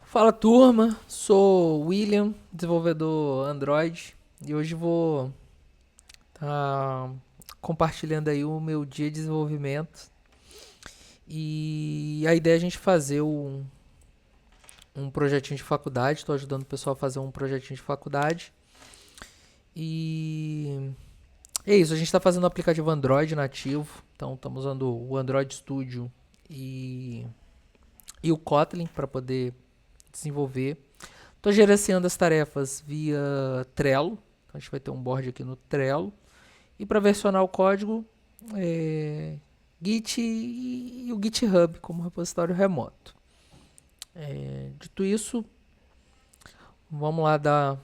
Fala turma, sou o William, desenvolvedor Android, e hoje vou estar compartilhando aí o meu dia de desenvolvimento. E a ideia é a gente fazer um projetinho de faculdade, estou ajudando o pessoal a fazer um projetinho de faculdade. E é isso, a gente está fazendo um aplicativo Android nativo, então estamos usando o Android Studio e o Kotlin para poder desenvolver. Estou gerenciando as tarefas via Trello. Então a gente vai ter um board aqui no Trello. E para versionar o código, Git e o GitHub como repositório remoto. Dito isso, vamos lá dar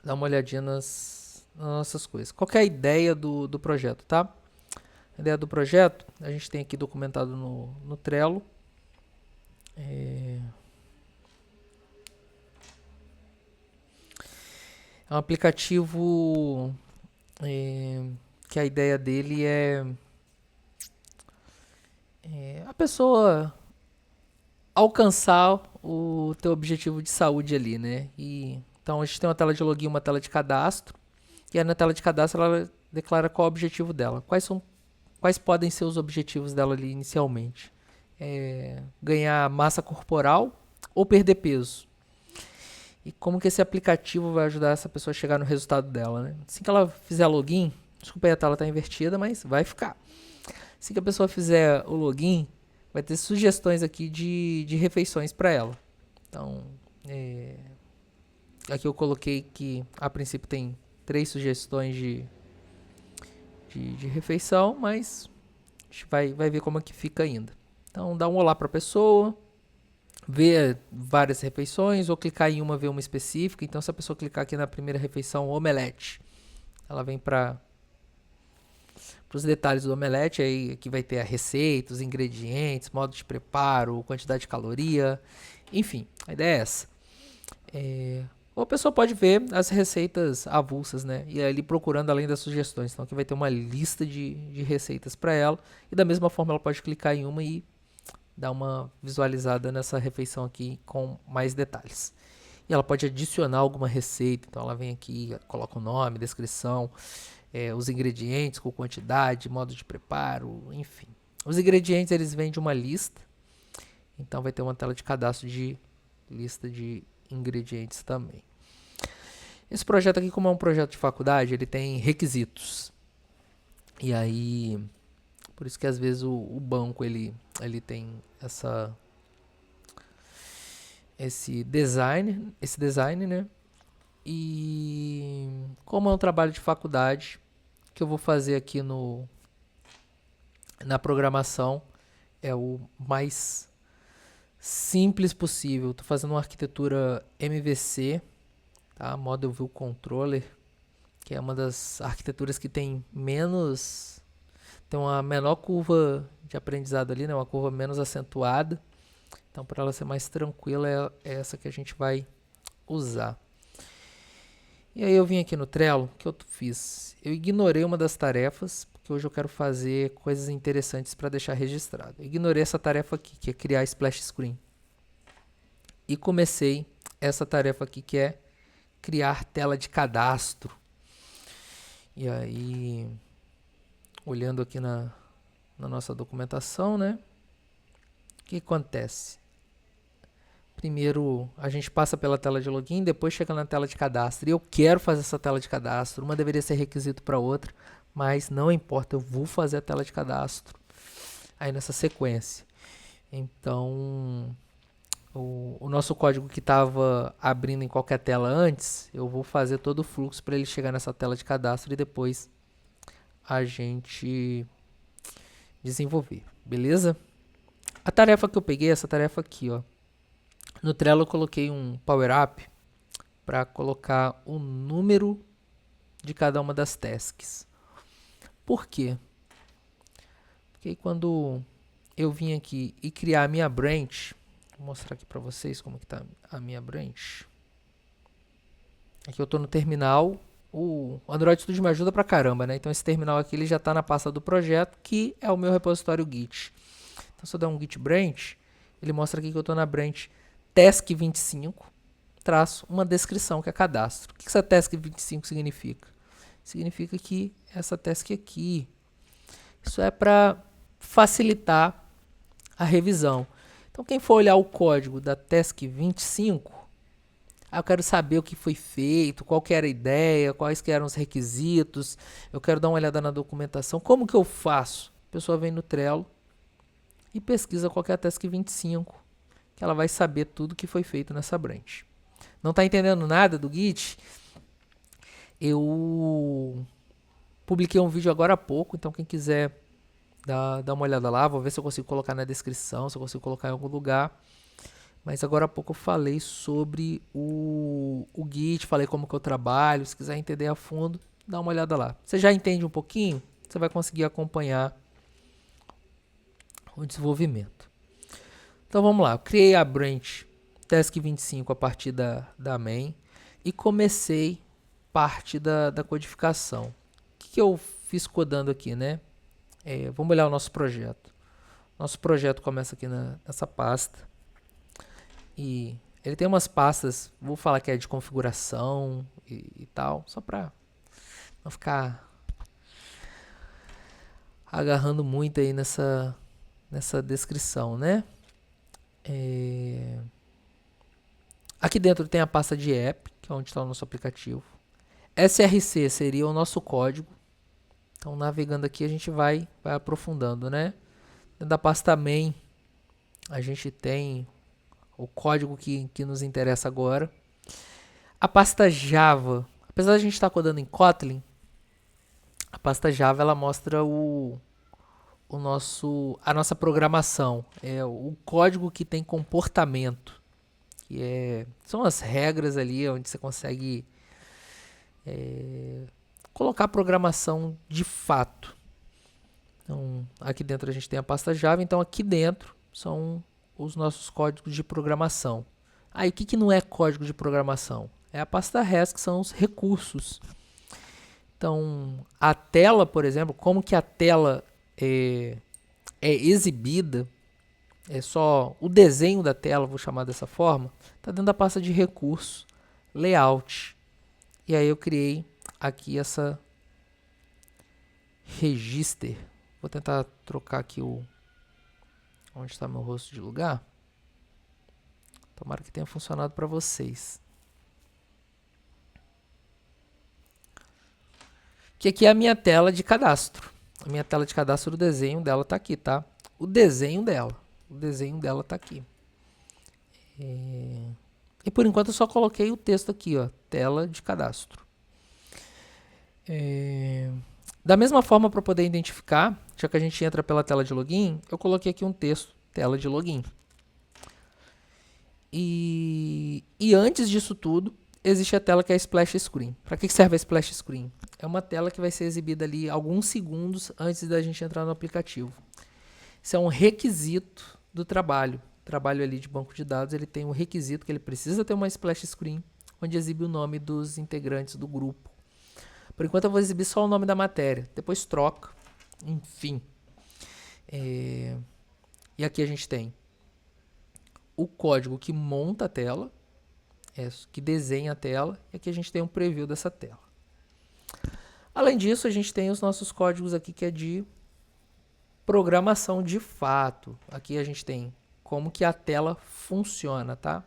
uma olhadinha nas nossas coisas. Qual que é a ideia do projeto, tá? A ideia do projeto, a gente tem aqui documentado no Trello. É um aplicativo que a ideia dele é a pessoa alcançar o teu objetivo de saúde ali, né? Então a gente tem uma tela de login, uma tela de cadastro, e aí na tela de cadastro ela declara qual é o objetivo dela. Quais podem ser os objetivos dela ali inicialmente? Ganhar massa corporal ou perder peso? E como que esse aplicativo vai ajudar essa pessoa a chegar no resultado dela, né? Assim que ela fizer login, desculpa aí, a tela está invertida, mas vai ficar. Assim que a pessoa fizer o login, vai ter sugestões aqui de refeições para ela. Então, aqui eu coloquei que a princípio tem 3 sugestões de refeição, mas a gente vai ver como é que fica ainda. Então, dá um olá para a pessoa, ver várias refeições, ou clicar em uma, ver uma específica. Então, se a pessoa clicar aqui na primeira refeição, omelete, ela vem para os detalhes do omelete, aí aqui vai ter a receita, os ingredientes, modo de preparo, quantidade de caloria, enfim, a ideia é essa. Ou a pessoa pode ver as receitas avulsas, né? E ali procurando além das sugestões. Então aqui vai ter uma lista de receitas para ela. E da mesma forma ela pode clicar em uma e dar uma visualizada nessa refeição aqui com mais detalhes. E ela pode adicionar alguma receita. Então ela vem aqui, coloca o nome, descrição, os ingredientes com quantidade, modo de preparo, enfim. Os ingredientes eles vêm de uma lista. Então vai ter uma tela de cadastro de lista de ingredientes também. Esse projeto aqui, como é um projeto de faculdade, ele tem requisitos. E aí, por isso que às vezes o banco ele tem esse design, né? E como é um trabalho de faculdade, que eu vou fazer aqui na programação é o mais simples possível. Estou fazendo uma arquitetura MVC, tá? Model View Controller, que é uma das arquiteturas que tem uma menor curva de aprendizado ali, né? Uma curva menos acentuada. Então, para ela ser mais tranquila, é essa que a gente vai usar. E aí eu vim aqui no Trello, o que eu fiz? Eu ignorei uma das tarefas, porque hoje eu quero fazer coisas interessantes para deixar registrado. Eu ignorei essa tarefa aqui, que é criar splash screen. E comecei essa tarefa aqui, que é criar tela de cadastro. E aí, olhando aqui na nossa documentação, né? O que acontece? Primeiro a gente passa pela tela de login, depois chega na tela de cadastro. E eu quero fazer essa tela de cadastro. Uma deveria ser requisito para outra, mas não importa, eu vou fazer a tela de cadastro aí nessa sequência. Então, o nosso código que estava abrindo em qualquer tela antes, eu vou fazer todo o fluxo para ele chegar nessa tela de cadastro e depois a gente desenvolver, beleza? A tarefa que eu peguei é essa tarefa aqui, ó. No Trello eu coloquei um Power Up para colocar o número de cada uma das tasks. Por quê? Porque quando eu vim aqui e criar a minha branch, vou mostrar aqui para vocês como que tá a minha branch. Aqui eu estou no terminal. O Android Studio me ajuda pra caramba, né? Então esse terminal aqui ele já está na pasta do projeto, que é o meu repositório Git. Então se eu der um Git branch, ele mostra aqui que eu estou na branch task 25, traço uma descrição, que é cadastro. O que essa task 25 significa? Significa que essa task aqui, isso é para facilitar a revisão. Então, quem for olhar o código da task 25, eu quero saber o que foi feito, qual que era a ideia, quais que eram os requisitos, eu quero dar uma olhada na documentação. Como que eu faço? A pessoa vem no Trello e pesquisa qual que é a task 25, que ela vai saber tudo que foi feito nessa branch. Não está entendendo nada do Git? Eu publiquei um vídeo agora há pouco, então quem quiser dar uma olhada lá, vou ver se eu consigo colocar na descrição, se eu consigo colocar em algum lugar. Mas agora há pouco eu falei sobre o Git, falei como que eu trabalho. Se quiser entender a fundo, dá uma olhada lá. Você já entende um pouquinho? Você vai conseguir acompanhar o desenvolvimento. Então vamos lá, eu criei a branch task 25 a partir da main e comecei parte da codificação. O que eu fiz codando aqui, né? Vamos olhar o nosso projeto. Nosso projeto começa aqui nessa pasta. E ele tem umas pastas, vou falar que é de configuração e tal, só para não ficar agarrando muito aí nessa descrição, né? Aqui dentro tem a pasta de app, que é onde está o nosso aplicativo. SRC seria o nosso código. Então, navegando aqui, a gente vai aprofundando, né? Dentro da pasta main, a gente tem o código que nos interessa agora. A pasta Java, apesar de a gente estar codando em Kotlin, a pasta Java ela mostra a nossa programação. É o código que tem comportamento. São as regras ali onde você consegue colocar a programação de fato. Então, aqui dentro a gente tem a pasta Java, então aqui dentro são os nossos códigos de programação. Aí, o que não é código de programação? É a pasta res, que são os recursos. Então, a tela, por exemplo, como que a tela é exibida, é só o desenho da tela, vou chamar dessa forma, está dentro da pasta de recursos, layout. E aí eu criei aqui essa register. Vou tentar trocar aqui onde está meu rosto de lugar. Tomara que tenha funcionado para vocês. Que aqui é a minha tela de cadastro. A minha tela de cadastro, o desenho dela está aqui, tá? O desenho dela está aqui. E por enquanto eu só coloquei o texto aqui, ó, tela de cadastro. Da mesma forma, para poder identificar, já que a gente entra pela tela de login, eu coloquei aqui um texto, tela de login. E antes disso tudo, existe a tela que é a Splash Screen. Para que serve a Splash Screen? É uma tela que vai ser exibida ali alguns segundos antes da gente entrar no aplicativo. Isso é um requisito do trabalho. O trabalho ali de banco de dados, ele tem um requisito que ele precisa ter uma Splash Screen, onde exibe o nome dos integrantes do grupo. Por enquanto eu vou exibir só o nome da matéria, depois troca, enfim. E aqui a gente tem o código que monta a tela, que desenha a tela, e aqui a gente tem um preview dessa tela. Além disso, a gente tem os nossos códigos aqui que é de programação de fato. Aqui a gente tem como que a tela funciona, tá?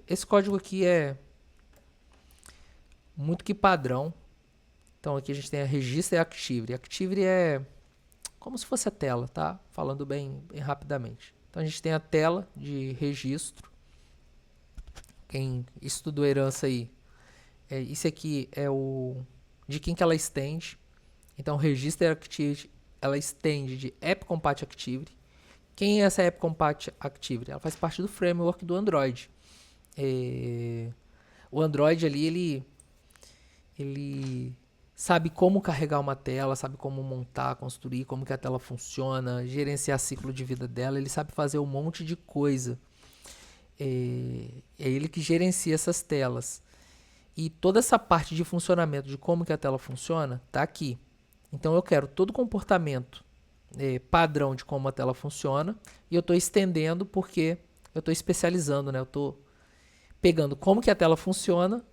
Esse código aqui é muito que padrão. Então aqui a gente tem a Register e Activity. Activity é como se fosse a tela, tá? Falando bem rapidamente. Então a gente tem a tela de registro. Quem estudou herança aí, isso aqui é de quem que ela estende. Então Register Activity, ela estende de App Compat Activity. Quem é essa App Compat Activity? Ela faz parte do framework do Android. O Android ali, ele sabe como carregar uma tela, sabe como montar, construir, como que a tela funciona, gerenciar ciclo de vida dela, ele sabe fazer um monte de coisa. É ele que gerencia essas telas. E toda essa parte de funcionamento, de como que a tela funciona, está aqui. Então eu quero todo o comportamento padrão de como a tela funciona, e eu estou estendendo porque eu estou especializando, né? Eu estou pegando como que a tela funciona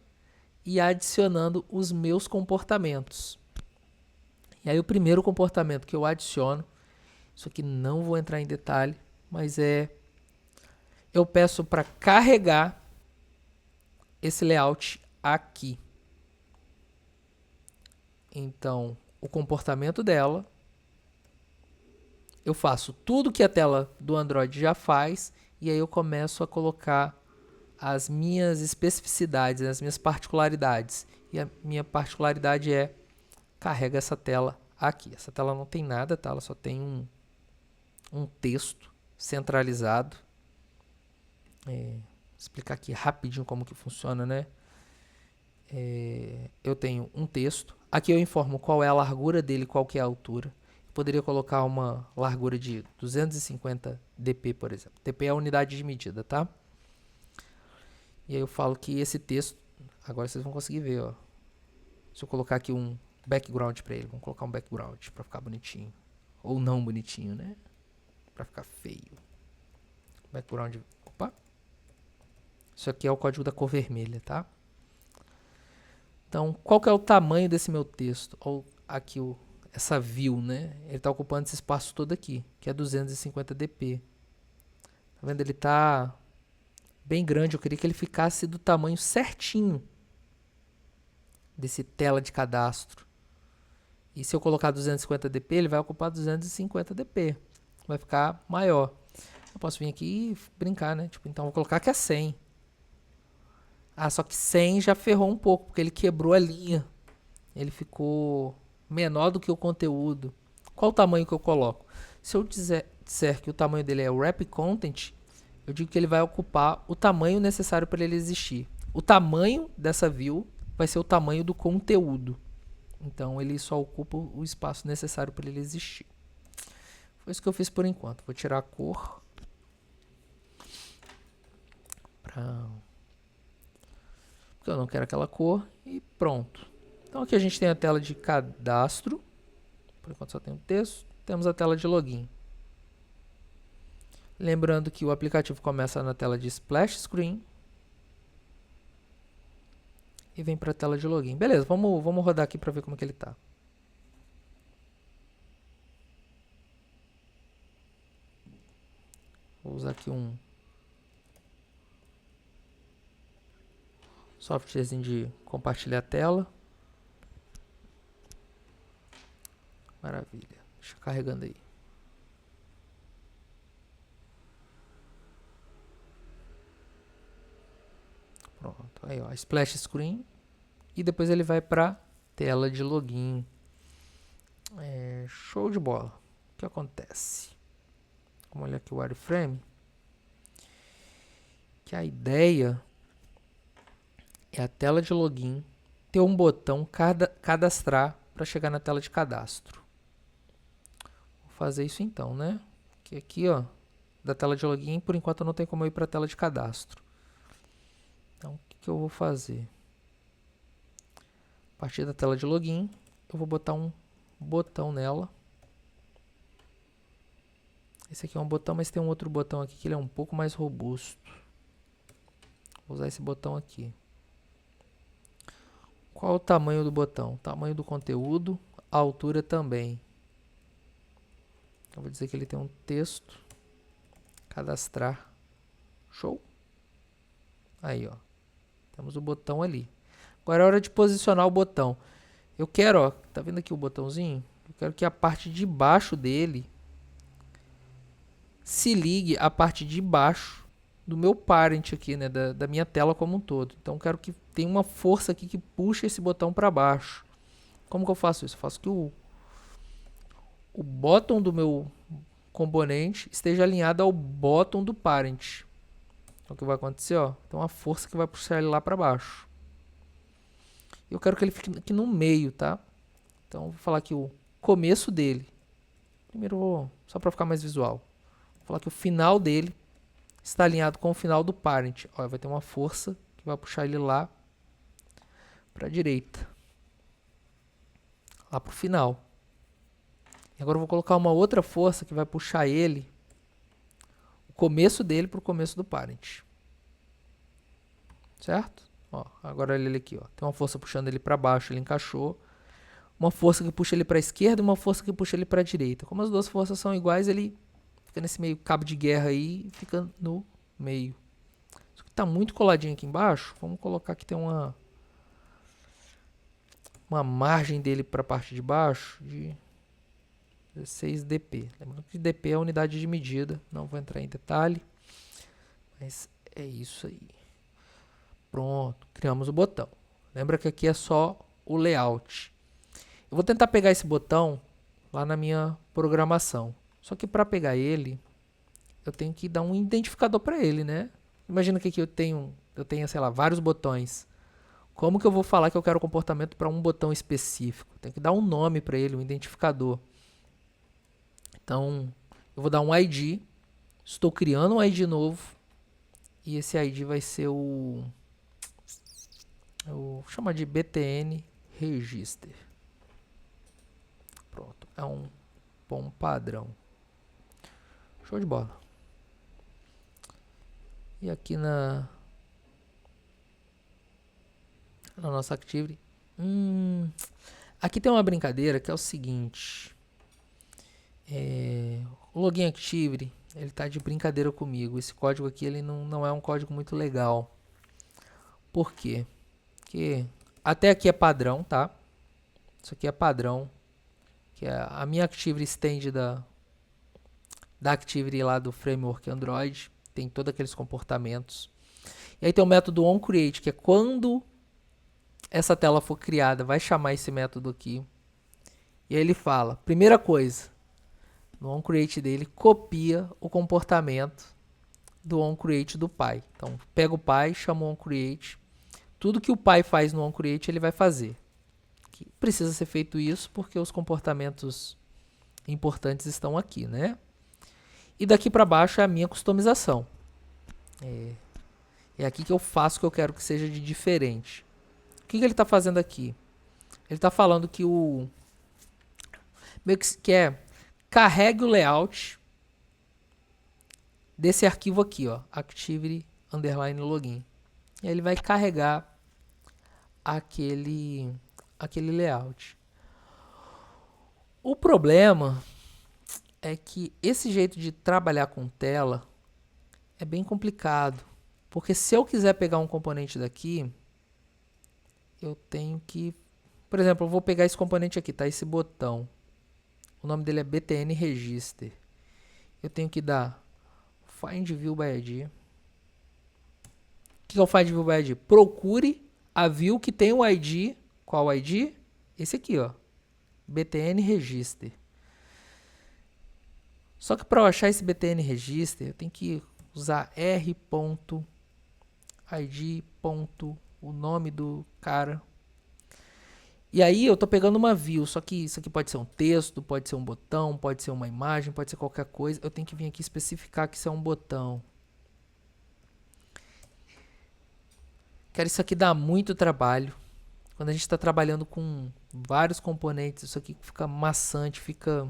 e adicionando os meus comportamentos. E aí o primeiro comportamento que eu adiciono, isso aqui não vou entrar em detalhe, mas eu peço para carregar esse layout aqui. Então, o comportamento dela, eu faço tudo que a tela do Android já faz e aí eu começo a colocar as minhas especificidades, as minhas particularidades. E a minha particularidade carrega essa tela aqui. Essa tela não tem nada, tá? Ela só tem um texto centralizado. Vou explicar aqui rapidinho como que funciona, né? Eu tenho um texto. Aqui eu informo qual é a largura dele, qual que é a altura. Eu poderia colocar uma largura de 250 dp, por exemplo. dp é a unidade de medida, tá? E aí eu falo que esse texto, agora vocês vão conseguir ver, ó. Se eu colocar aqui um background para ele, vamos colocar um background para ficar bonitinho. Ou não bonitinho, né? Para ficar feio. Background, opa. Isso aqui é o código da cor vermelha, tá? Então, qual que é o tamanho desse meu texto? Ou aqui essa view, né? Ele está ocupando esse espaço todo aqui, que é 250 dp. Tá vendo? Ele está bem grande. Eu queria que ele ficasse do tamanho certinho desse tela de cadastro. E se eu colocar 250 dp, ele vai ocupar 250 dp. Vai ficar maior. Eu posso vir aqui e brincar, né? Tipo, então, vou colocar que é 100. Ah, só que 100 já ferrou um pouco, porque ele quebrou a linha. Ele ficou menor do que o conteúdo. Qual o tamanho que eu coloco? Se eu disser que o tamanho dele é wrap content, eu digo que ele vai ocupar o tamanho necessário para ele existir. O tamanho dessa view vai ser o tamanho do conteúdo. Então, ele só ocupa o espaço necessário para ele existir. Foi isso que eu fiz por enquanto. Vou tirar a cor. Porque eu não quero aquela cor. E pronto. Então, aqui a gente tem a tela de cadastro. Por enquanto só tem o texto. Temos a tela de login. Lembrando que o aplicativo começa na tela de splash screen. E vem para a tela de login. Beleza, vamos rodar aqui para ver como é que ele está. Vou usar aqui um softwarezinho de compartilhar a tela. Maravilha. Deixa carregando aí. Pronto. Aí, ó, splash screen. E depois ele vai para tela de login. Show de bola. O que acontece? Vamos olhar aqui o wireframe. Que a ideia é a tela de login ter um botão cadastrar para chegar na tela de cadastro. Vou fazer isso então, né? Que aqui, ó, da tela de login, por enquanto não tem como eu ir para a tela de cadastro. Então, o que eu vou fazer? A partir da tela de login, eu vou botar um botão nela. Esse aqui é um botão, mas tem um outro botão aqui que ele é um pouco mais robusto. Vou usar esse botão aqui. Qual o tamanho do botão? O tamanho do conteúdo, a altura também. Eu vou dizer que ele tem um texto. Cadastrar. Show? Aí, ó. Temos o botão ali. Agora é hora de posicionar o botão. Eu quero, ó, tá vendo aqui o botãozinho? Eu quero que a parte de baixo dele se ligue à parte de baixo do meu parent aqui, né, da minha tela como um todo. Então, eu quero que tenha uma força aqui que puxe esse botão para baixo. Como que eu faço isso? Eu faço que o bottom do meu componente esteja alinhado ao bottom do parent. Então, o que vai acontecer? Ó, tem uma força que vai puxar ele lá para baixo. Eu quero que ele fique aqui no meio, tá? Então, vou falar aqui o começo dele. Primeiro, só para ficar mais visual. Vou falar que o final dele está alinhado com o final do parent. Ó, vai ter uma força que vai puxar ele lá para a direita. Lá para o final. E agora eu vou colocar uma outra força que vai puxar ele, o começo dele para o começo do parent. Certo? Ó, agora ele aqui, ó. Tem uma força puxando ele para baixo, ele encaixou. Uma força que puxa ele para a esquerda e uma força que puxa ele para a direita. Como as duas forças são iguais, ele fica nesse meio cabo de guerra aí e fica no meio. Isso aqui tá muito coladinho aqui embaixo. Vamos colocar que tem uma margem dele para a parte de baixo de 16 dp. Lembrando que dp é a unidade de medida. Não vou entrar em detalhe. Mas é isso aí. Pronto, criamos o botão. Lembra que aqui é só o layout. Eu vou tentar pegar esse botão lá na minha programação. Só que para pegar ele, eu tenho que dar um identificador para ele, né? Imagina que aqui eu tenho, sei lá, vários botões. Como que eu vou falar que eu quero comportamento para um botão específico? Tem que dar um nome para ele, um identificador. Então, eu vou dar um ID. Estou criando um ID novo. E esse ID vai ser eu vou chamar de btn register. Pronto, é um bom padrão. Show de bola. E aqui na nossa Activity, aqui tem uma brincadeira que é o seguinte. O login Activity, ele tá de brincadeira comigo. Esse código aqui ele não é um código muito legal. Por quê? Porque até aqui é padrão, tá? Isso aqui é padrão. Que é a minha Activity stand da Activity lá do framework Android. Tem todos aqueles comportamentos. E aí tem o método onCreate, que é quando essa tela for criada, vai chamar esse método aqui. E aí ele fala, primeira coisa, no onCreate dele, copia o comportamento do onCreate do pai. Então, pega o pai, chama o onCreate. Tudo que o pai faz no onCreate, ele vai fazer. Que precisa ser feito isso porque os comportamentos importantes estão aqui, né? E daqui para baixo é a minha customização. É aqui que eu faço o que eu quero que seja de diferente. O que ele está fazendo aqui? Ele está falando que meio que é carregue o layout desse arquivo aqui, ó, activity_login. E aí ele vai carregar aquele layout. O problema é que esse jeito de trabalhar com tela é bem complicado, porque se eu quiser pegar um componente daqui, eu tenho que, por exemplo, eu vou pegar esse componente aqui, tá? Esse botão. O nome dele é btn register. Eu tenho que dar find view by ID. O que é o find view by ID? Procure a view que tem o ID. Qual ID? Esse aqui, ó. btn register. Só que para eu achar esse btn register, eu tenho que usar r.id. O nome do cara. E aí eu tô pegando uma view, só que isso aqui pode ser um texto, pode ser um botão, pode ser uma imagem, pode ser qualquer coisa. Eu tenho que vir aqui especificar que isso é um botão. Cara, isso aqui dá muito trabalho. Quando a gente está trabalhando com vários componentes, isso aqui fica maçante, fica...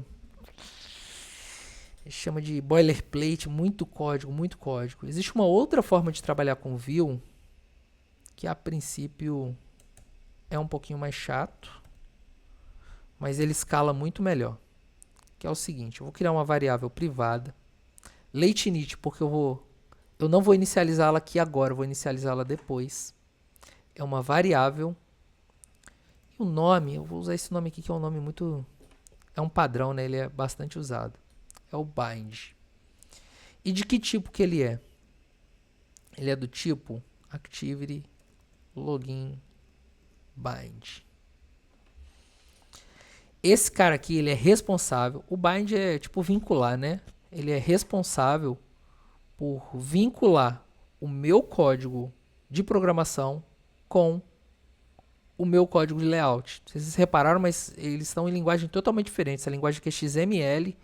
A gente chama de boilerplate, muito código, muito código. Existe uma outra forma de trabalhar com view, que a princípio é um pouquinho mais chato, mas ele escala muito melhor. Que é o seguinte, eu vou criar uma variável privada, lateInit, porque eu não vou inicializá-la aqui agora, eu vou inicializá-la depois. É uma variável. E o nome, eu vou usar esse nome aqui que é um nome muito... É um padrão, né? Ele é bastante usado. É o bind. E de que tipo que ele é? Ele é do tipo activity login bind. Esse cara aqui, ele é responsável. O bind é tipo vincular, né? Ele é responsável por vincular o meu código de programação com o meu código de layout. Vocês repararam, mas eles estão em linguagem totalmente diferente. Essa linguagem aqui é XML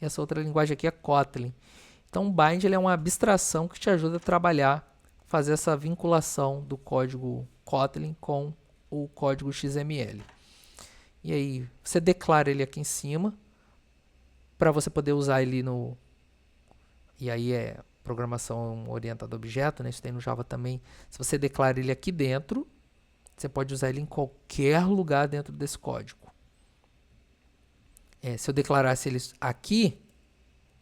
e essa outra linguagem aqui é Kotlin. Então o bind ele é uma abstração que te ajuda a trabalhar, fazer essa vinculação do código Kotlin com o código XML. E aí você declara ele aqui em cima para você poder usar ele e aí é programação orientada a objeto, né? Isso tem no Java também. Se você declara ele aqui dentro, você pode usar ele em qualquer lugar dentro desse código. Se eu declarasse ele aqui,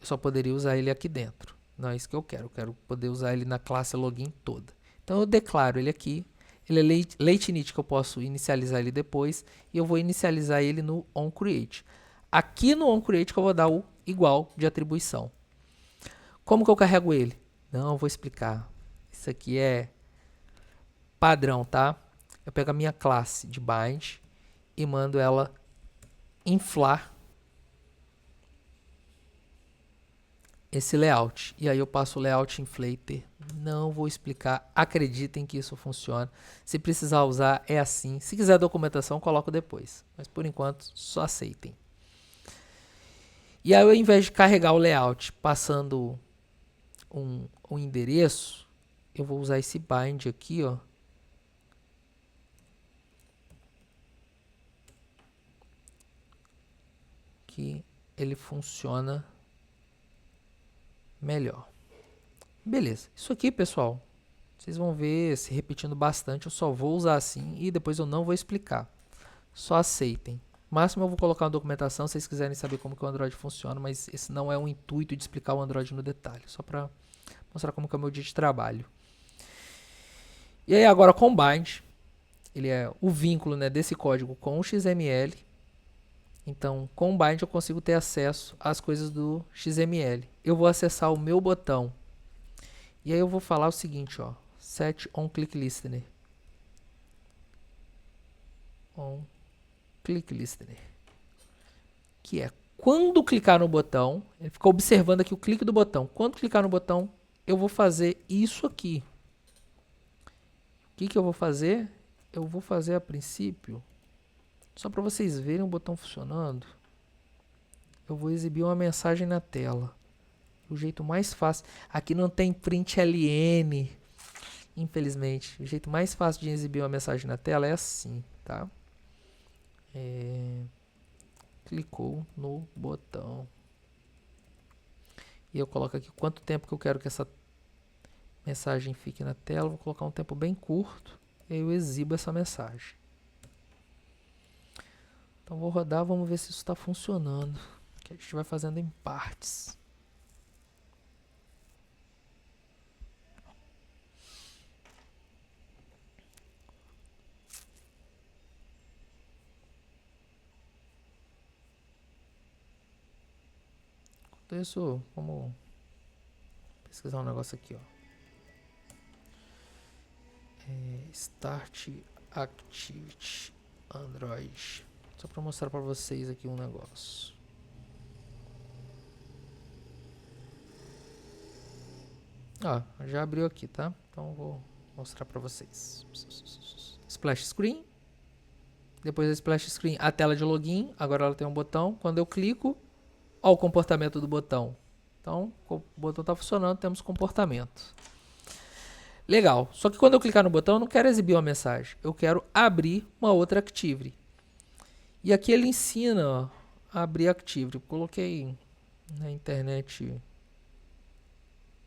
eu só poderia usar ele aqui dentro. Não é isso que eu quero. Eu quero poder usar ele na classe login toda. Então eu declaro ele aqui. Ele é late init, que eu posso inicializar ele depois. E eu vou inicializar ele no onCreate. Aqui no onCreate que eu vou dar o igual de atribuição. Como que eu carrego ele? Não, eu vou explicar. Isso aqui é padrão, tá? Eu pego a minha classe de bind e mando ela inflar esse layout. E aí eu passo o layout inflater. Não vou explicar. Acreditem que isso funciona. Se precisar usar, é assim. Se quiser documentação, coloco depois. Mas por enquanto, só aceitem. E aí, ao invés de carregar o layout passando um endereço, eu vou usar esse bind aqui, ó. Que ele funciona melhor. Beleza. Isso aqui, pessoal, vocês vão ver se repetindo bastante. Eu só vou usar assim e depois eu não vou explicar. Só aceitem. Máximo eu vou colocar uma documentação se vocês quiserem saber como que o Android funciona, mas esse não é o intuito de explicar o Android no detalhe. Só para mostrar como que é o meu dia de trabalho. E aí agora com o bind, ele é o vínculo, né, desse código com o XML. Então, com o bind eu consigo ter acesso às coisas do XML. Eu vou acessar o meu botão. E aí eu vou falar o seguinte, ó. Set onClickListener. OnClickListener. Que é, quando clicar no botão, ele fica observando aqui o clique do botão. Quando clicar no botão, eu vou fazer isso aqui. O que eu vou fazer? Eu vou fazer a princípio, só para vocês verem o botão funcionando, eu vou exibir uma mensagem na tela. O jeito mais fácil, aqui não tem println, infelizmente. O jeito mais fácil de exibir uma mensagem na tela é assim, tá? Clicou no botão. E eu coloco aqui quanto tempo que eu quero que essa mensagem fique na tela. Vou colocar um tempo bem curto. E aí eu exibo essa mensagem. Então vou rodar, vamos ver se isso está funcionando. Que a gente vai fazendo em partes. Enquanto isso, vamos pesquisar um negócio aqui, ó. Start Activity Android. Só para mostrar para vocês aqui um negócio. Já abriu aqui, tá? Então vou mostrar para vocês. Splash Screen. Depois da Splash Screen, a tela de login. Agora ela tem um botão. Quando eu clico, ó o comportamento do botão. Então, o botão está funcionando, temos comportamento. Legal. Só que quando eu clicar no botão, eu não quero exibir uma mensagem. Eu quero abrir uma outra Activity. E aqui ele ensina, ó, a abrir Activity. Eu coloquei na internet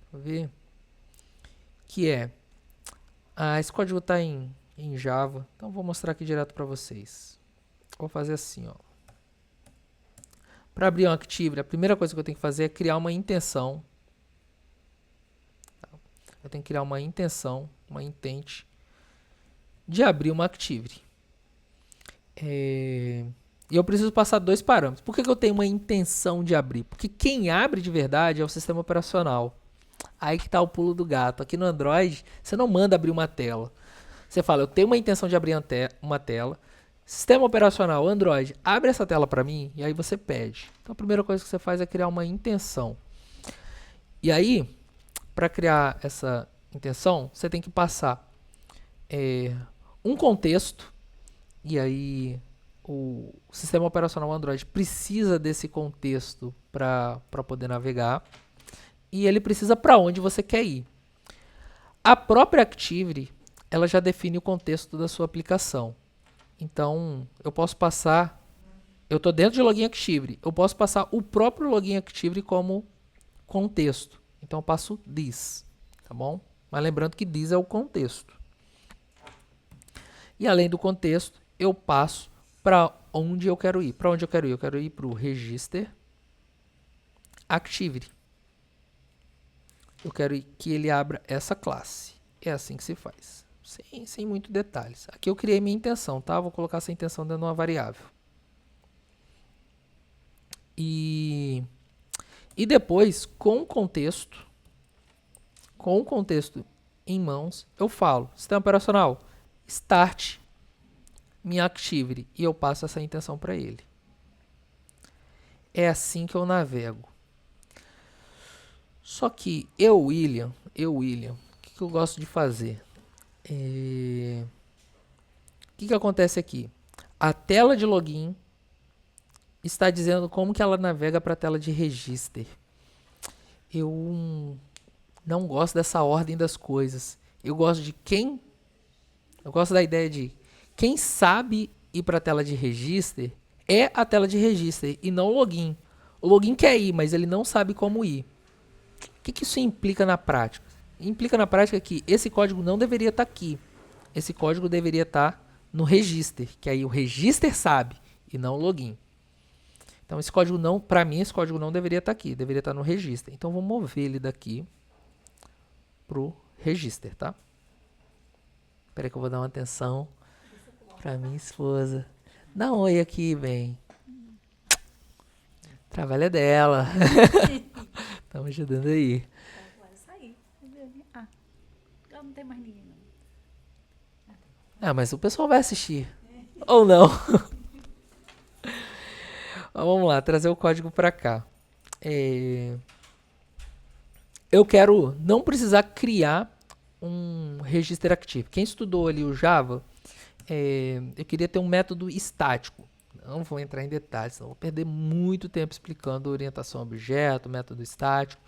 para ver. Que é, esse código está em Java. Então vou mostrar aqui direto para vocês. Vou fazer assim, ó. Para abrir um Activity, a primeira coisa que eu tenho que fazer é criar uma intenção. Eu tenho que criar uma intenção, uma intent, de abrir uma Activity. E eu preciso passar dois parâmetros. Por que eu tenho uma intenção de abrir? Porque quem abre de verdade é o sistema operacional. Aí que está o pulo do gato. Aqui no Android, você não manda abrir uma tela. Você fala, eu tenho uma intenção de abrir uma tela. Sistema operacional, Android, abre essa tela para mim e aí você pede. Então a primeira coisa que você faz é criar uma intenção. E aí, para criar essa intenção, você tem que passar um contexto. E aí o sistema operacional Android precisa desse contexto para poder navegar. E ele precisa para onde você quer ir. A própria Activity, ela já define o contexto da sua aplicação. Então, eu posso passar... Eu estou dentro de Login Activity. Eu posso passar o próprio Login Activity como contexto. Então eu passo this, tá bom? Mas lembrando que this é o contexto. E além do contexto, eu passo para onde eu quero ir. Para onde eu quero ir? Eu quero ir para o register activity. Eu quero que ele abra essa classe. É assim que se faz. Sem muito detalhes. Aqui eu criei minha intenção, tá? Vou colocar essa intenção dentro de uma variável. E depois, com o contexto em mãos, eu falo, sistema operacional, start minha activity. E eu passo essa intenção para ele. É assim que eu navego. Só que William, o que eu gosto de fazer? O que acontece aqui? A tela de login está dizendo como que ela navega para a tela de register. Eu não gosto dessa ordem das coisas. Eu gosto da ideia de quem sabe ir para a tela de register é a tela de register e não o login. O login quer ir, mas ele não sabe como ir. O que isso implica na prática? Implica na prática que esse código não deveria estar aqui. Esse código deveria estar no register, que aí o register sabe e não o login. Então esse código não, para mim esse código não deveria estar aqui, deveria estar no register. Então vou mover ele daqui pro register, tá? Espera que eu vou dar uma atenção para minha esposa. Dá um oi aqui, bem. Trabalho é dela. Estamos ajudando aí. Vai sair. Ah, já não tem mais ninguém, não. Ah, mas o pessoal vai assistir. Ou não. Vamos lá, trazer o código para cá. Eu quero não precisar criar um register active. Quem estudou ali o Java, eu queria ter um método estático. Não vou entrar em detalhes, senão vou perder muito tempo explicando orientação a objeto, método estático.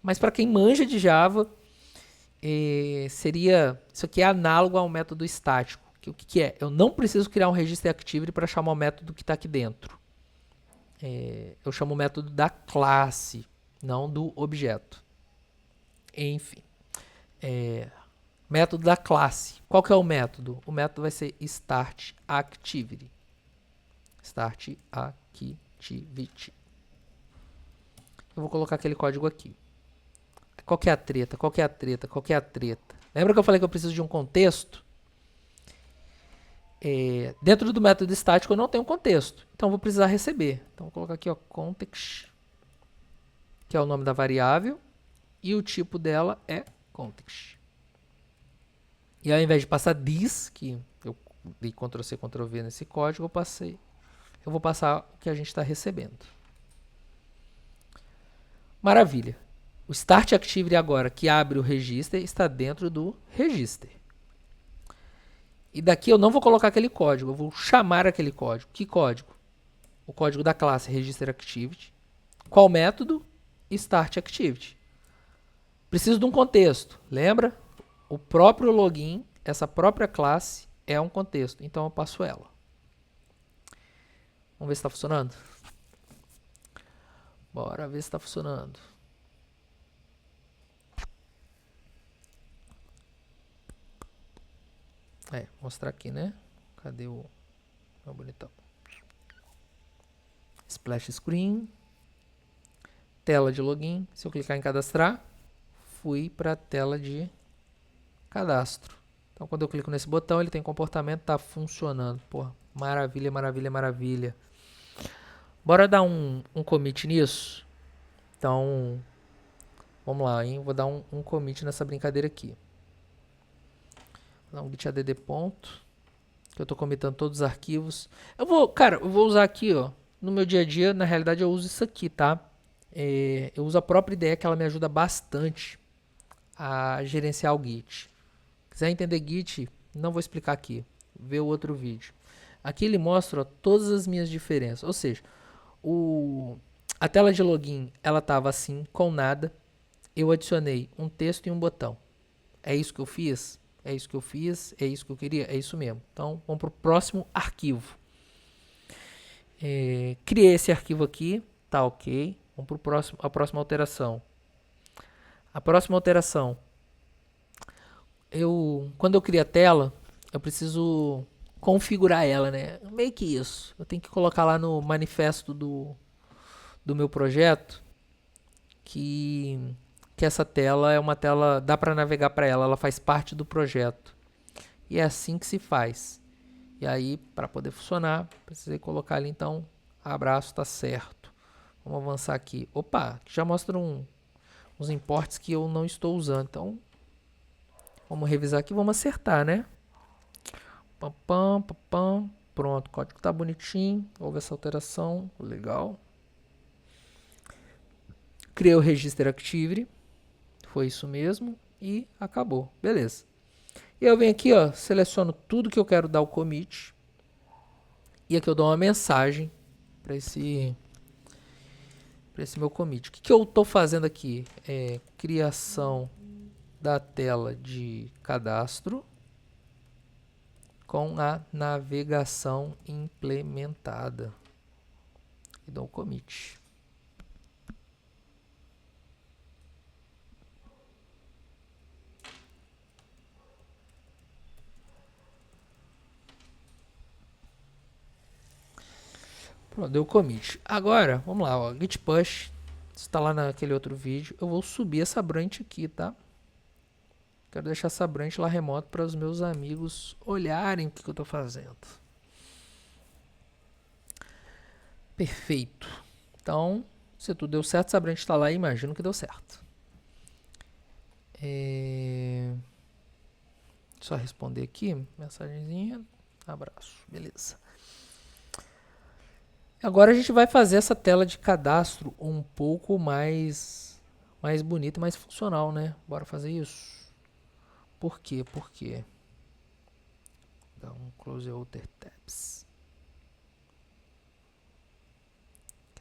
Mas para quem manja de Java, isso aqui é análogo ao método estático. O que é? Eu não preciso criar um register activity para chamar o método que está aqui dentro. Eu chamo o método da classe, não do objeto. Enfim. Método da classe. Qual que é o método? O método vai ser start activity. Start activity. Eu vou colocar aquele código aqui. Qual que é a treta? Qual que é a treta? Qual que é a treta? Lembra que eu falei que eu preciso de um contexto? Dentro do método estático eu não tenho contexto. Então eu vou precisar receber. Então vou colocar aqui, ó, context, que é o nome da variável, e o tipo dela é context. E ao invés de passar this, que eu dei Ctrl+C, Ctrl+V nesse código, eu vou passar o que a gente está recebendo. Maravilha. O Start Activity agora, que abre o register, está dentro do register. E daqui eu não vou colocar aquele código, eu vou chamar aquele código. Que código? O código da classe Register Activity. Qual método? Start Activity. Preciso de um contexto. Lembra? O próprio login, essa própria classe, é um contexto. Então eu passo ela. Vamos ver se está funcionando. Bora ver se está funcionando. Mostrar aqui, né? Cadê o meu bonitão? Splash screen. Tela de login. Se eu clicar em cadastrar, fui para a tela de cadastro. Então, quando eu clico nesse botão, ele tem comportamento, está funcionando. Pô, maravilha, maravilha, maravilha. Bora dar um commit nisso? Então, vamos lá, hein? Vou dar um commit nessa brincadeira aqui. Vou dar um git add ponto, que eu estou commitando todos os arquivos. Eu vou usar aqui, ó, no meu dia a dia, na realidade eu uso isso aqui, tá? Eu uso a própria ideia que ela me ajuda bastante a gerenciar o Git. Quiser entender Git, não vou explicar aqui. Vê o outro vídeo. Aqui ele mostra, ó, todas as minhas diferenças. Ou seja, a tela de login ela estava assim, com nada. Eu adicionei um texto e um botão. É isso que eu fiz? É isso que eu fiz? É isso que eu queria? É isso mesmo. Então, vamos para o próximo arquivo. Criei esse arquivo aqui. Tá ok. Vamos para a próxima alteração. A próxima alteração. Quando eu crio a tela, eu preciso configurar ela, né? Meio que isso. Eu tenho que colocar lá no manifesto do meu projeto que essa tela é uma tela, dá para navegar para ela, ela faz parte do projeto. E é assim que se faz. E aí, para poder funcionar, precisei colocar ali, então, abraço, tá certo. Vamos avançar aqui. Opa, já mostra uns imports que eu não estou usando. Então, vamos revisar aqui, vamos acertar, né? Pam, pam, pam, pam. Pronto, o código tá bonitinho. Houve essa alteração, legal. Criei o Register Activity. Foi isso mesmo. E acabou. Beleza. E eu venho aqui, ó, seleciono tudo que eu quero dar o commit. E aqui eu dou uma mensagem para esse meu commit. O que eu estou fazendo aqui? É criação da tela de cadastro com a navegação implementada. E dou um commit. Pronto, deu commit. Agora, vamos lá, ó, git push. Está lá naquele outro vídeo. Eu vou subir essa branch aqui, tá? Quero deixar essa branch lá remoto para os meus amigos olharem o que eu estou fazendo. Perfeito. Então, se tudo deu certo, essa branch está lá e imagino que deu certo. Só responder aqui, mensagenzinha, abraço, beleza. Agora a gente vai fazer essa tela de cadastro um pouco mais bonita e mais funcional, né? Bora fazer isso. Por quê? Por quê? Dá um close outer tabs.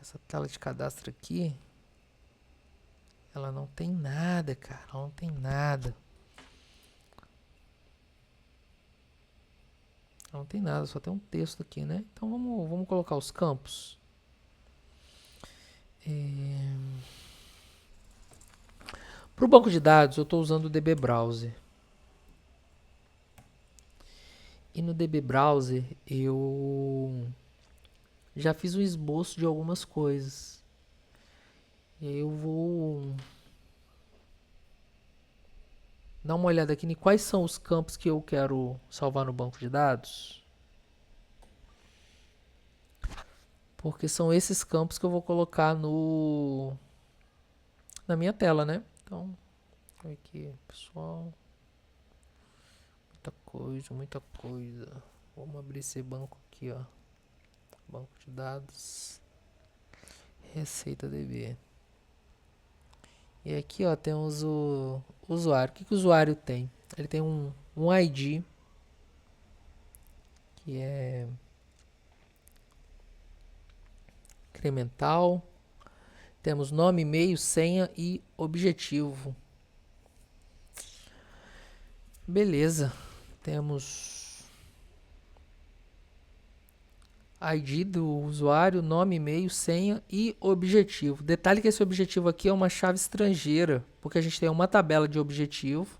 Essa tela de cadastro aqui, ela não tem nada, cara. Ela não tem nada. Não tem nada, só tem um texto aqui, né? Então vamos colocar os campos. Para o banco de dados, eu estou usando o DB Browser. E no DB Browser, eu já fiz um esboço de algumas coisas. E aí eu vou dar uma olhada aqui em quais são os campos que eu quero salvar no banco de dados. Porque são esses campos que eu vou colocar na minha tela, né? Então, aqui, pessoal. Muita coisa, muita coisa. Vamos abrir esse banco aqui, ó. Banco de dados. Receita DB. E aqui, ó, temos o usuário. O que o usuário tem? Ele tem um ID, que é incremental. Temos nome, e-mail, senha e objetivo. Beleza. Temos ID do usuário, nome, e-mail, senha e objetivo. Detalhe que esse objetivo aqui é uma chave estrangeira, porque a gente tem uma tabela de objetivo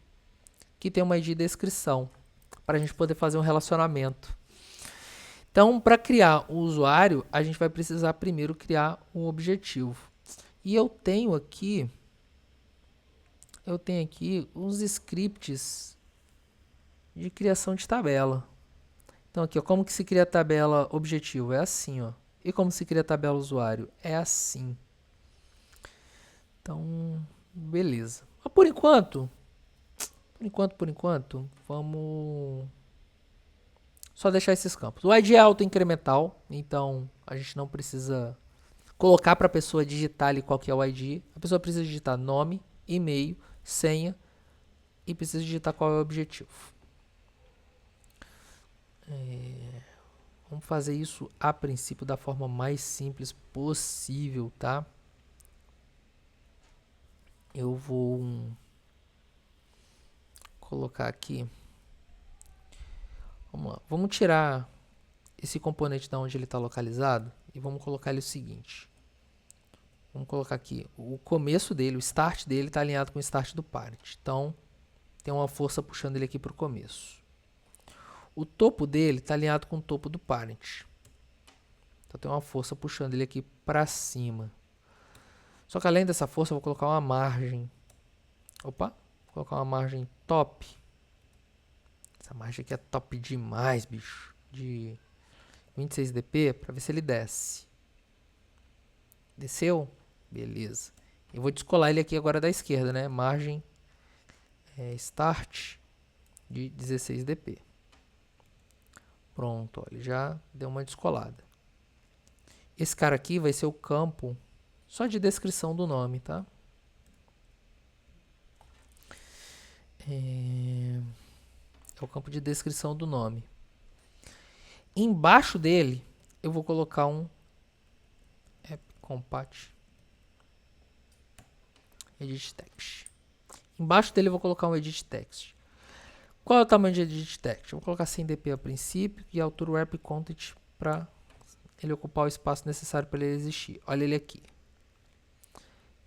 que tem uma ID de descrição, para a gente poder fazer um relacionamento. Então, para criar o usuário, a gente vai precisar primeiro criar um objetivo. E eu tenho aqui uns scripts de criação de tabela. Então aqui, ó, como que se cria a tabela objetivo? É assim, ó. E como se cria a tabela usuário? É assim. Então, beleza. Mas por enquanto, vamos só deixar esses campos. O ID é auto-incremental, então a gente não precisa colocar para a pessoa digitar ali qual que é o ID. A pessoa precisa digitar nome, e-mail, senha e precisa digitar qual é o objetivo. Vamos fazer isso a princípio da forma mais simples possível, tá? Eu vou colocar aqui. Vamos lá. Vamos tirar esse componente da onde ele está localizado e vamos colocar ele o seguinte. Vamos colocar aqui, o começo dele, o start dele está alinhado com o start do parent. Então, tem uma força puxando ele aqui para o começo. O topo dele está alinhado com o topo do parent. Então, tem uma força puxando ele aqui para cima. Só que além dessa força, eu vou colocar uma margem. Opa, vou colocar uma margem top. Essa margem aqui é top demais, bicho. De 26 dp, para ver se ele desce. Desceu? Beleza. Eu vou descolar ele aqui agora da esquerda, né? Margem start de 16 dp. Pronto, ó, ele já deu uma descolada. Esse cara aqui vai ser o campo só de descrição do nome, tá? É o campo de descrição do nome. Embaixo dele, eu vou colocar um app-compat edit text. Embaixo dele eu vou colocar um edit text. Qual é o tamanho de edit text? Eu vou colocar 100 dp a princípio e altura o app content para ele ocupar o espaço necessário para ele existir. Olha ele aqui.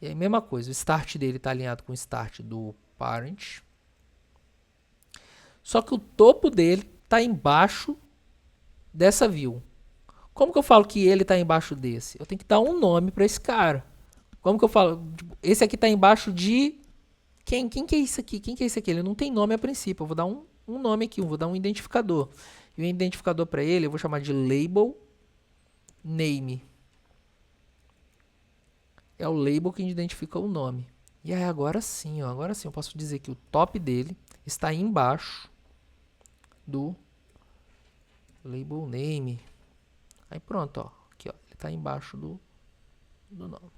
E aí, mesma coisa, o start dele está alinhado com o start do parent. Só que o topo dele está embaixo dessa view. Como que eu falo que ele está embaixo desse? Eu tenho que dar um nome para esse cara. Como que eu falo? Esse aqui está embaixo de... Quem que é isso aqui? Quem que é esse aqui? Ele não tem nome a princípio. Eu vou dar um nome aqui, vou dar um identificador. E o identificador para ele eu vou chamar de label name. É o label que identifica o nome. E aí agora sim, ó, agora sim eu posso dizer que o top dele está embaixo do label name. Aí pronto, ó, aqui ó, ele está embaixo do nome.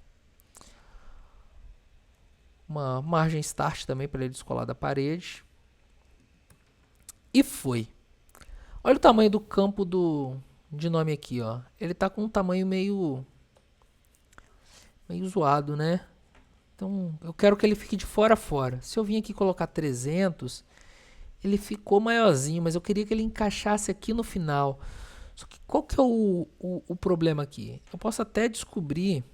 Uma margem start também para ele descolar da parede. E foi. Olha o tamanho do campo de nome aqui, ó. Ele está com um tamanho meio zoado, né? Então, eu quero que ele fique de fora a fora. Se eu vim aqui colocar 300, ele ficou maiorzinho, mas eu queria que ele encaixasse aqui no final. Só que qual que é o problema aqui? Eu posso até descobrir...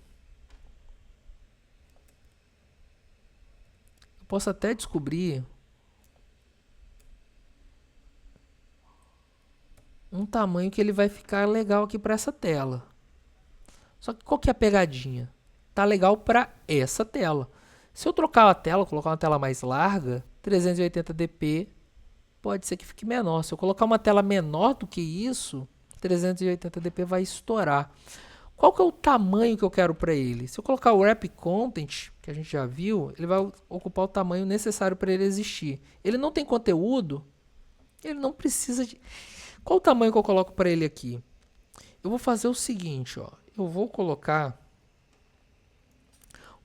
um tamanho que ele vai ficar legal aqui para essa tela. Só que qual que é a pegadinha? Tá legal para essa tela. Se eu trocar a tela, colocar uma tela mais larga, 380 dp, pode ser que fique menor. Se eu colocar uma tela menor do que isso, 380 dp vai estourar. Qual que é o tamanho que eu quero para ele? Se eu colocar o wrap content, que a gente já viu, ele vai ocupar o tamanho necessário para ele existir. Ele não tem conteúdo, ele não precisa de... Qual o tamanho que eu coloco para ele aqui? Eu vou fazer o seguinte, ó. Eu vou colocar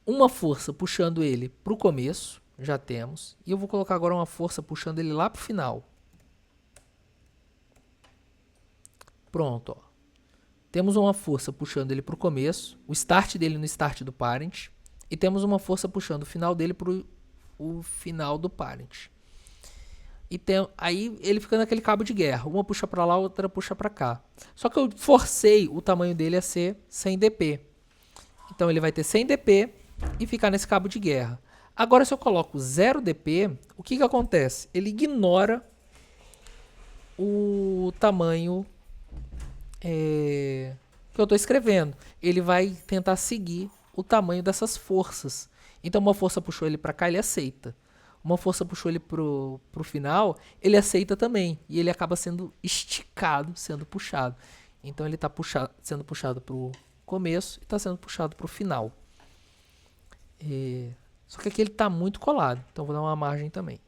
uma força puxando ele para o começo, já temos. E eu vou colocar agora uma força puxando ele lá para o final. Pronto, ó. Temos uma força puxando ele para o começo, o start dele no start do parent, e temos uma força puxando o final dele para o final do parent. E aí ele fica naquele cabo de guerra, uma puxa para lá, outra puxa para cá. Só que eu forcei o tamanho dele a ser 100 dp. Então ele vai ter 100 dp e ficar nesse cabo de guerra. Agora se eu coloco 0 dp, o que acontece? Ele ignora o tamanho que eu estou escrevendo. Ele vai tentar seguir o tamanho dessas forças. Então uma força puxou ele para cá, ele aceita. Uma força puxou ele pro final, ele aceita também. E ele acaba sendo esticado, sendo puxado. Então ele está sendo puxado para o começo e está sendo puxado para o final. Só que aqui ele está muito colado. Então vou dar uma margem também.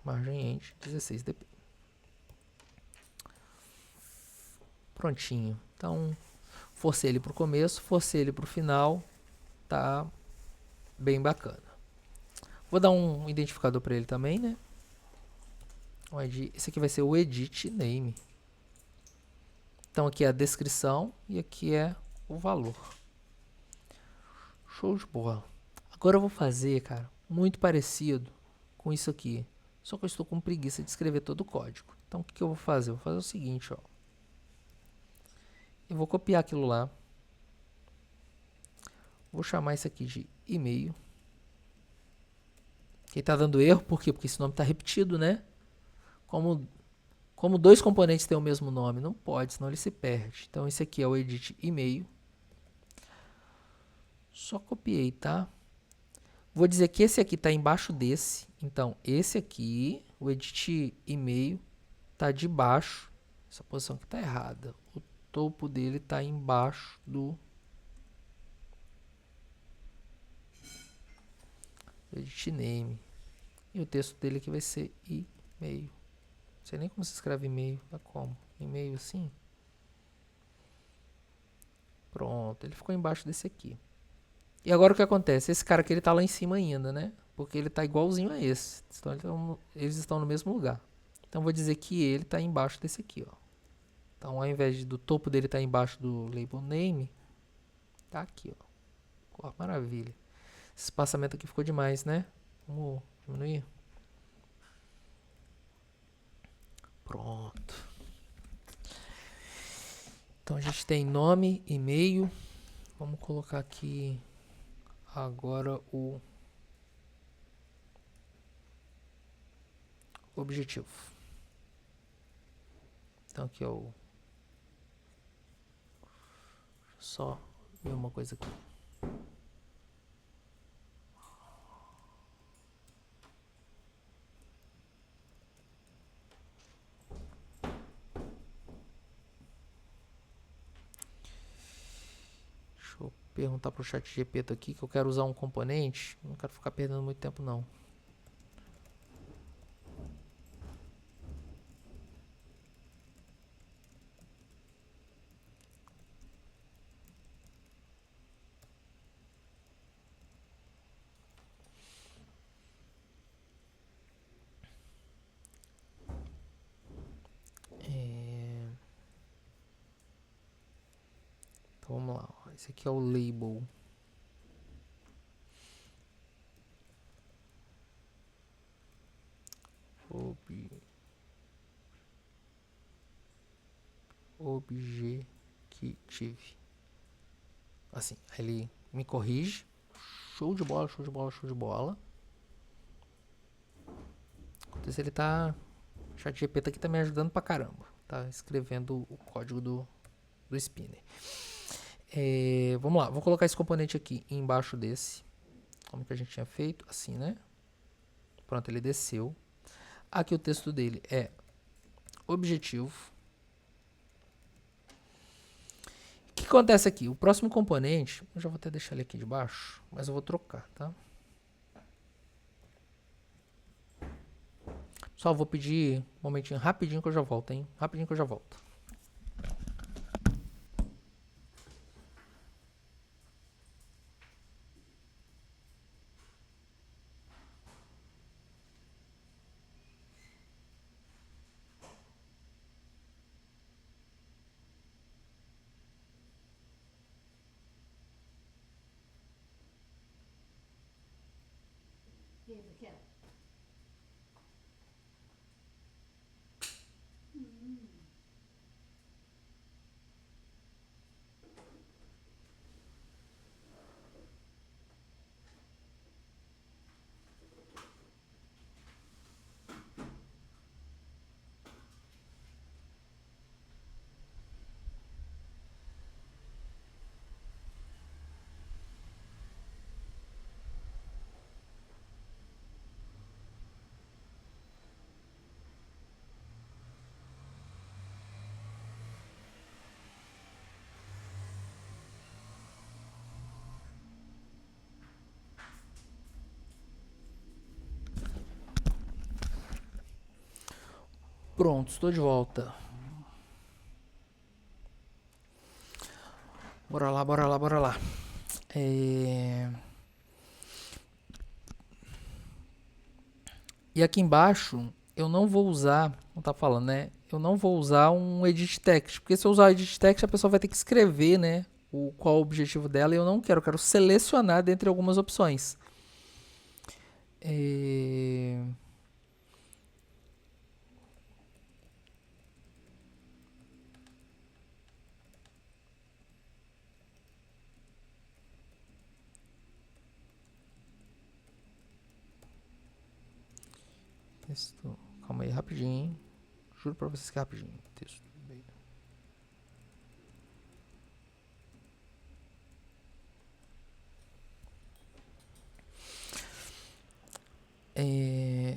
Margem end 16 dp. Prontinho. Então, forcei ele para o começo, forcei ele para o final. Tá bem bacana. Vou dar um identificador para ele também, né? Esse aqui vai ser o edit name. Então aqui é a descrição e aqui é o valor. Show de bola. Agora eu vou fazer, cara, muito parecido com isso aqui. Só que eu estou com preguiça de escrever todo o código. Então o que eu vou fazer? Eu vou fazer o seguinte, ó. Eu vou copiar aquilo lá. Vou chamar isso aqui de e-mail. Ele tá dando erro, por quê? Porque esse nome tá repetido, né? Como dois componentes têm o mesmo nome, não pode, senão ele se perde. Então esse aqui é o edit e-mail. Só copiei, tá? Vou dizer que esse aqui está embaixo desse. Então, esse aqui, o edit e-mail, está debaixo. Essa posição aqui está errada. O topo dele está embaixo do edit name. E o texto dele aqui vai ser e-mail. Não sei nem como se escreve e-mail. Tá como? E-mail assim? Pronto, ele ficou embaixo desse aqui. E agora o que acontece? Esse cara aqui ele tá lá em cima ainda, né? Porque ele tá igualzinho a esse. Então eles estão no mesmo lugar. Então vou dizer que ele tá embaixo desse aqui, ó. Então ao invés do topo dele tá embaixo do label name, tá aqui, ó. Maravilha. Esse espaçamento aqui ficou demais, né? Vamos diminuir. Pronto. Então a gente tem nome, e-mail. Vamos colocar aqui agora o objetivo. Então aqui é o... Só ver uma coisa aqui. Deixa eu perguntar pro chat GPT aqui que eu quero usar um componente. Não quero ficar perdendo muito tempo não. Então vamos lá. Esse aqui é o label. Objective. Assim, aí ele me corrige. Show de bola, show de bola, show de bola. Enquanto isso ele tá... O chat GPT aqui tá me ajudando pra caramba. Tá escrevendo o código do spinner. Vamos lá, vou colocar esse componente aqui embaixo desse. Como que a gente tinha feito? Assim, né? Pronto, ele desceu. Aqui o texto dele é objetivo. O que acontece aqui? O próximo componente, eu já vou até deixar ele aqui de baixo, mas eu vou trocar, tá? Só vou pedir um momentinho rapidinho que eu já volto, hein? Rapidinho que eu já volto. Pronto, estou de volta. Bora lá, bora lá, bora lá. E aqui embaixo, eu não vou usar, não tá falando, né? Eu não vou usar um edit text, porque se eu usar o edit text, a pessoa vai ter que escrever, né? Qual o objetivo dela, e eu não quero, eu quero selecionar dentre algumas opções. Texto. Calma aí, rapidinho. Juro pra vocês que é rapidinho. Texto.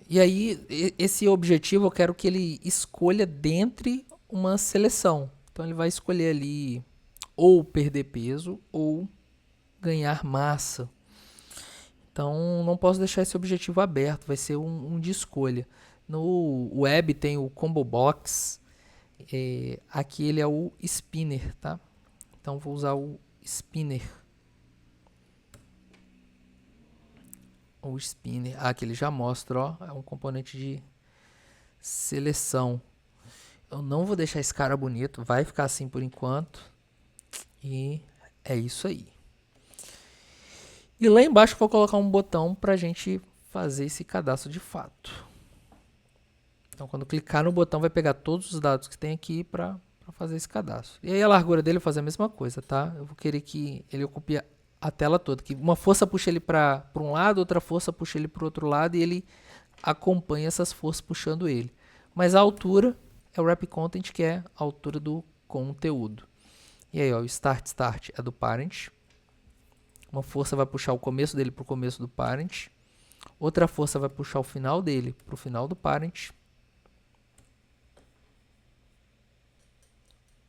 E aí, esse objetivo eu quero que ele escolha dentre uma seleção. Então ele vai escolher ali ou perder peso ou ganhar massa. Então não posso deixar esse objetivo aberto, vai ser um de escolha. No web tem o Combo Box, aqui ele é o Spinner, tá? Então vou usar o Spinner. O Spinner, aqui ele já mostra, ó, é um componente de seleção. Eu não vou deixar esse cara bonito, vai ficar assim por enquanto. E é isso aí. E lá embaixo eu vou colocar um botão para a gente fazer esse cadastro de fato. Então quando clicar no botão vai pegar todos os dados que tem aqui para fazer esse cadastro. E aí a largura dele eu vou fazer a mesma coisa, tá? Eu vou querer que ele ocupe a tela toda, que uma força puxa ele para um lado, outra força puxa ele para o outro lado e ele acompanha essas forças puxando ele. Mas a altura é o wrap content, que é a altura do conteúdo. E aí, ó, o start é do parent. Uma força vai puxar o começo dele para o começo do parent. Outra força vai puxar o final dele para o final do parent.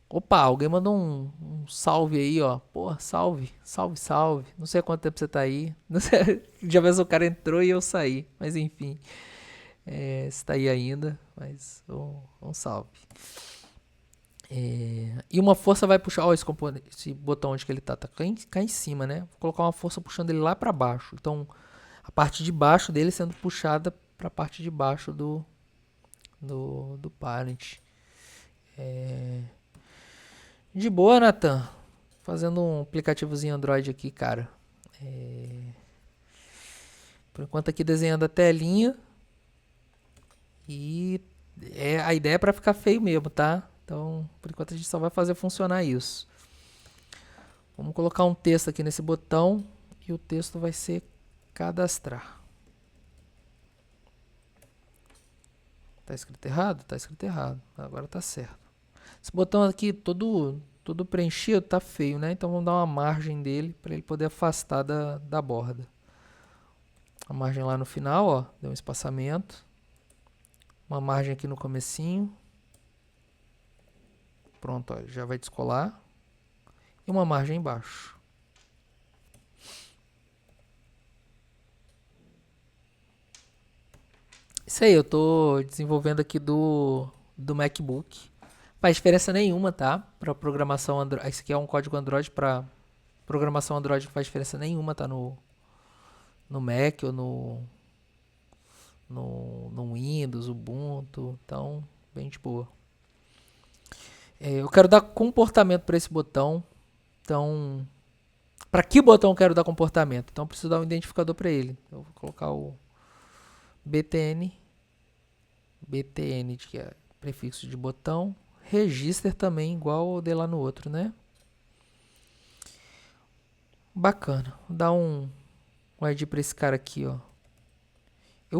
Opa, alguém mandou um salve aí, ó. Porra, salve. Não sei há quanto tempo você tá aí. Não sei, já vez o cara entrou e eu saí. Mas enfim, você tá aí ainda. Mas um salve. E uma força vai puxar, ó, esse botão onde que ele tá cá em cima, né? Vou colocar uma força puxando ele lá para baixo. Então, a parte de baixo dele sendo puxada para a parte de baixo do parent. De boa, Nathan. Fazendo um aplicativozinho Android aqui, cara. Por enquanto aqui desenhando a telinha. E a ideia é para ficar feio mesmo, tá? Então, por enquanto a gente só vai fazer funcionar isso. Vamos colocar um texto aqui nesse botão e o texto vai ser cadastrar. Tá escrito errado? Tá escrito errado. Agora tá certo. Esse botão aqui todo preenchido tá feio, né? Então vamos dar uma margem dele para ele poder afastar da borda. A margem lá no final, ó, deu um espaçamento. Uma margem aqui no comecinho. Pronto, ó, já vai descolar. E uma margem embaixo. Isso aí, eu tô desenvolvendo aqui do MacBook. Faz diferença nenhuma, tá? Para programação Android. Esse aqui é um código Android para programação Android, não faz diferença nenhuma, tá? No Mac ou no Windows, Ubuntu. Então, bem de boa. Eu quero dar comportamento para esse botão. Então, para que botão eu quero dar comportamento? Então, eu preciso dar um identificador para ele. Eu vou colocar o BTN, que é prefixo de botão. Register também, igual o de lá no outro, né? Bacana. Vou dar um ID para esse cara aqui, ó.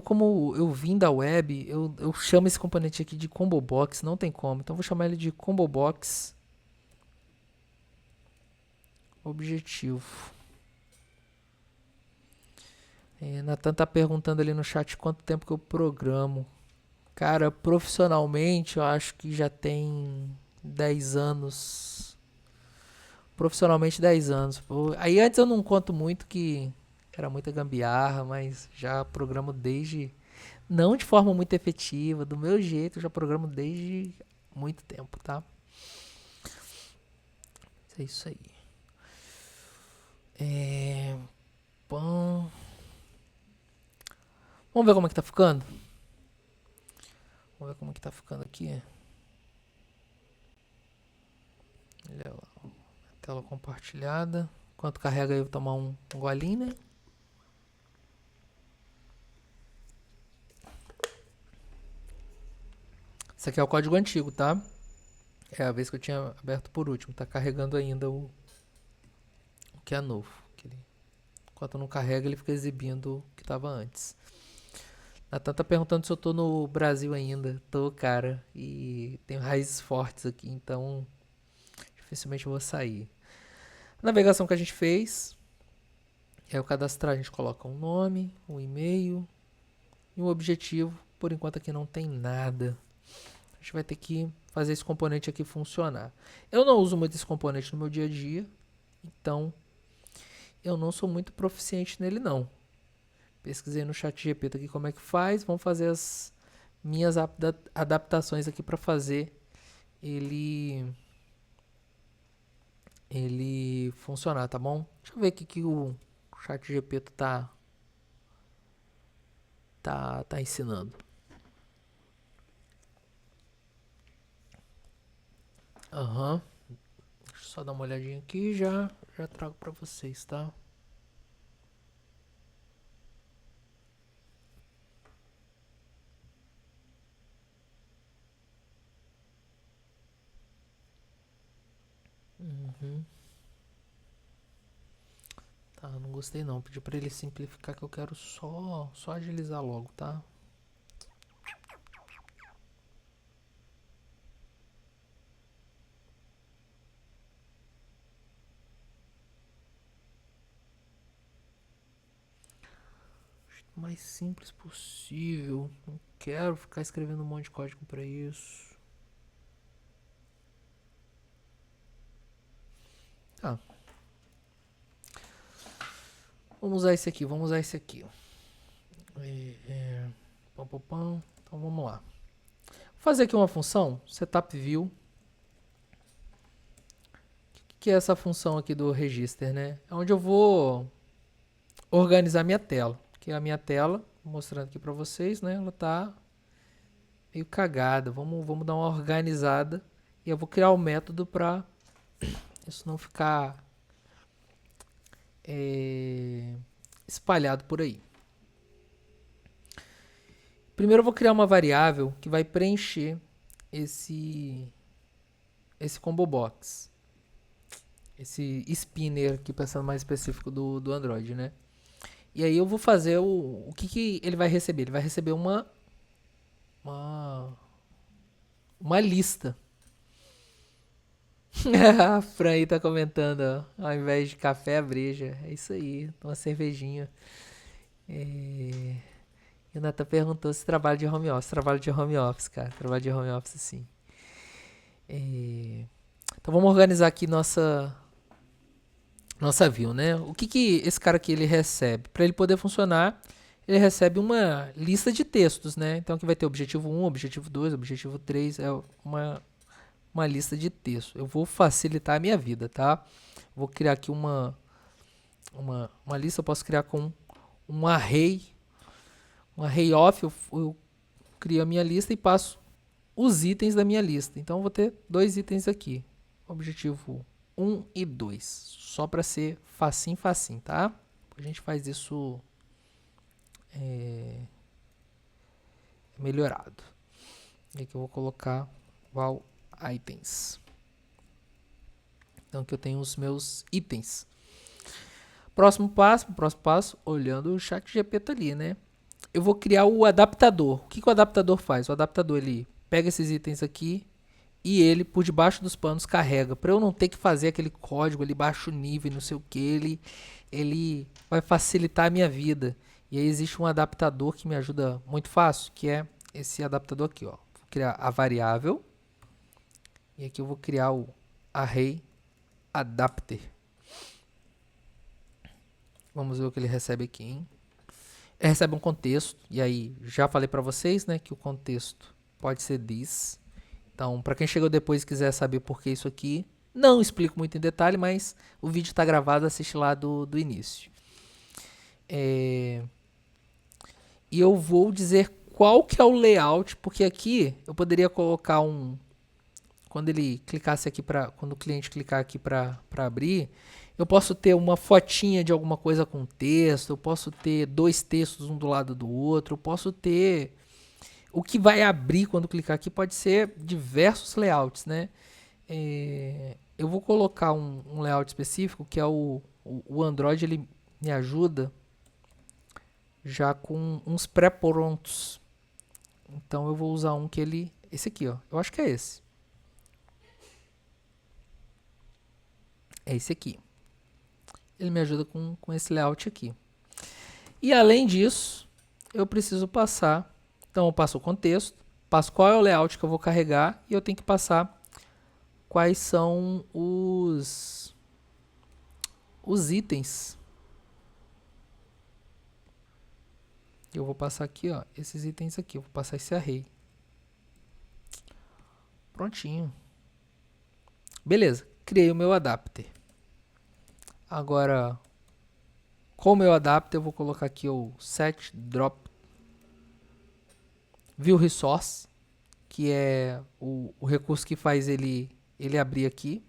Como eu vim da web, eu chamo esse componente aqui de Combo Box, não tem como. Então, vou chamar ele de Combo Box objetivo. Nathan tá perguntando ali no chat quanto tempo que eu programo. Cara, profissionalmente eu acho que já tem 10 anos. Profissionalmente 10 anos. Aí antes eu não conto muito que era muita gambiarra, mas já programo desde... Não de forma muito efetiva, do meu jeito, eu já programo desde muito tempo, tá? É isso aí. Bom... Vamos ver como é que tá ficando? Vamos ver como é que tá ficando aqui. Olha lá. Tela compartilhada. Enquanto carrega aí, eu vou tomar um golinho, né? Esse aqui é o código antigo, tá? É a vez que eu tinha aberto por último. Tá carregando ainda o que é novo. Enquanto não carrega, ele fica exibindo o que estava antes. Natan tá perguntando se eu tô no Brasil ainda. Tô, cara. E tenho raízes fortes aqui, então dificilmente eu vou sair. A navegação que a gente fez é o cadastrar. A gente coloca um nome, um e-mail e um objetivo. Por enquanto aqui não tem nada. A gente vai ter que fazer esse componente aqui funcionar. Eu não uso muito esse componente no meu dia a dia, então eu não sou muito proficiente nele não. Pesquisei no chat GPT aqui como é que faz. Vamos fazer as minhas adaptações aqui para fazer ele funcionar, tá bom? Deixa eu ver o que o chat GPT tá ensinando. Aham. Deixa eu só dar uma olhadinha aqui e já trago para vocês, tá? Uhum. Tá, não gostei não. Pedi pra ele simplificar que eu quero só agilizar logo, tá? O mais simples possível. Não quero ficar escrevendo um monte de código pra isso. Tá. Vamos usar esse aqui, vamos usar esse aqui. Pam, pam, pam. Então vamos lá. Vou fazer aqui uma função, setup view. O que é essa função aqui do register, né? É onde eu vou organizar minha tela. Que a minha tela, mostrando aqui pra vocês, né? Ela tá meio cagada. Vamos dar uma organizada. E eu vou criar um método pra isso não ficar espalhado por aí. Primeiro eu vou criar uma variável que vai preencher esse combo box. Esse spinner aqui, pensando mais específico do Android, né? E aí eu vou fazer o que ele vai receber? Ele vai receber uma lista. A Fran aí tá comentando, ó, ao invés de café, a breja. É isso aí, uma cervejinha. E o Nathan perguntou se trabalha de home office. Trabalho de home office, cara. Trabalho de home office, sim. Então vamos organizar aqui nossa view, né? O que esse cara aqui ele recebe? Para ele poder funcionar, ele recebe uma lista de textos, né? Então aqui vai ter objetivo 1, objetivo 2, objetivo 3, é uma lista de texto. Eu vou facilitar a minha vida, tá? Vou criar aqui uma lista, eu posso criar com um array of, eu crio a minha lista e passo os itens da minha lista. Então eu vou ter dois itens aqui. Objetivo 1 e 2. Só para ser facinho, tá? A gente faz isso melhorado. E aqui eu vou colocar val items. Então aqui eu tenho os meus itens. Próximo passo, olhando o chat GPT ali, né? Eu vou criar o adaptador. O que o adaptador faz? O adaptador ele pega esses itens aqui e ele, por debaixo dos panos, carrega. Para eu não ter que fazer aquele código ali baixo nível, não sei o que, ele vai facilitar a minha vida. E aí existe um adaptador que me ajuda muito fácil, que é esse adaptador aqui, ó. Vou criar a variável e aqui eu vou criar o array adapter. Vamos ver o que ele recebe aqui, hein? Ele recebe um contexto, e aí já falei para vocês, né, que o contexto pode ser this. Então, para quem chegou depois e quiser saber por que isso aqui, não explico muito em detalhe, mas o vídeo está gravado, assiste lá do início. E eu vou dizer qual que é o layout, porque aqui eu poderia colocar quando ele clicasse aqui quando o cliente clicar aqui para abrir, eu posso ter uma fotinha de alguma coisa com texto, eu posso ter dois textos um do lado do outro, eu posso ter... O que vai abrir quando clicar aqui pode ser diversos layouts, né? Eu vou colocar um layout específico, que é o Android, ele me ajuda já com uns pré-prontos. Então eu vou usar um que ele... Esse aqui, ó. Eu acho que é esse. É esse aqui. Ele me ajuda com esse layout aqui. E além disso, eu preciso passar... Então eu passo o contexto, passo qual é o layout que eu vou carregar e eu tenho que passar quais são os itens. Eu vou passar aqui, ó, esses itens aqui. Eu vou passar esse array. Prontinho. Beleza, criei o meu adapter. Agora, com o meu adapter, eu vou colocar aqui o set drop view resource, que é o recurso que faz ele abrir aqui.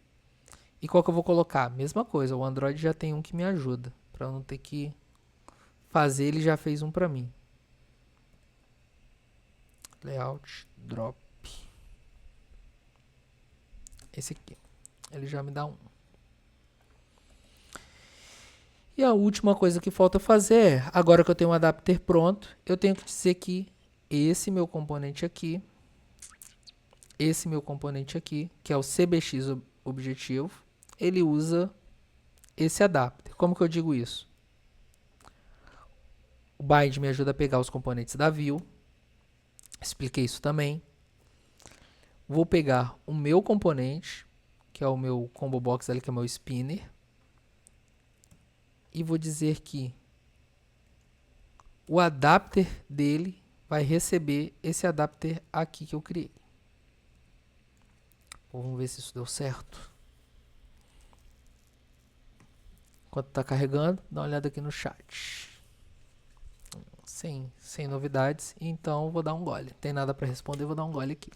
E qual que eu vou colocar? Mesma coisa, o Android já tem um que me ajuda, para eu não ter que fazer, ele já fez um para mim. Layout drop. Esse aqui. Ele já me dá um. E a última coisa que falta fazer é, agora que eu tenho um adapter pronto, eu tenho que dizer que esse meu componente aqui, que é o CBX objetivo, ele usa esse adapter. Como que eu digo isso? O bind me ajuda a pegar os componentes da view. Expliquei isso também. Vou pegar o meu componente, que é o meu combo box ali, que é o meu spinner. E vou dizer que o adapter dele vai receber esse adapter aqui que eu criei. Vamos ver se isso deu certo. Enquanto está carregando, dá uma olhada aqui no chat. Sem novidades, então vou dar um gole. Não tem nada para responder, vou dar um gole aqui.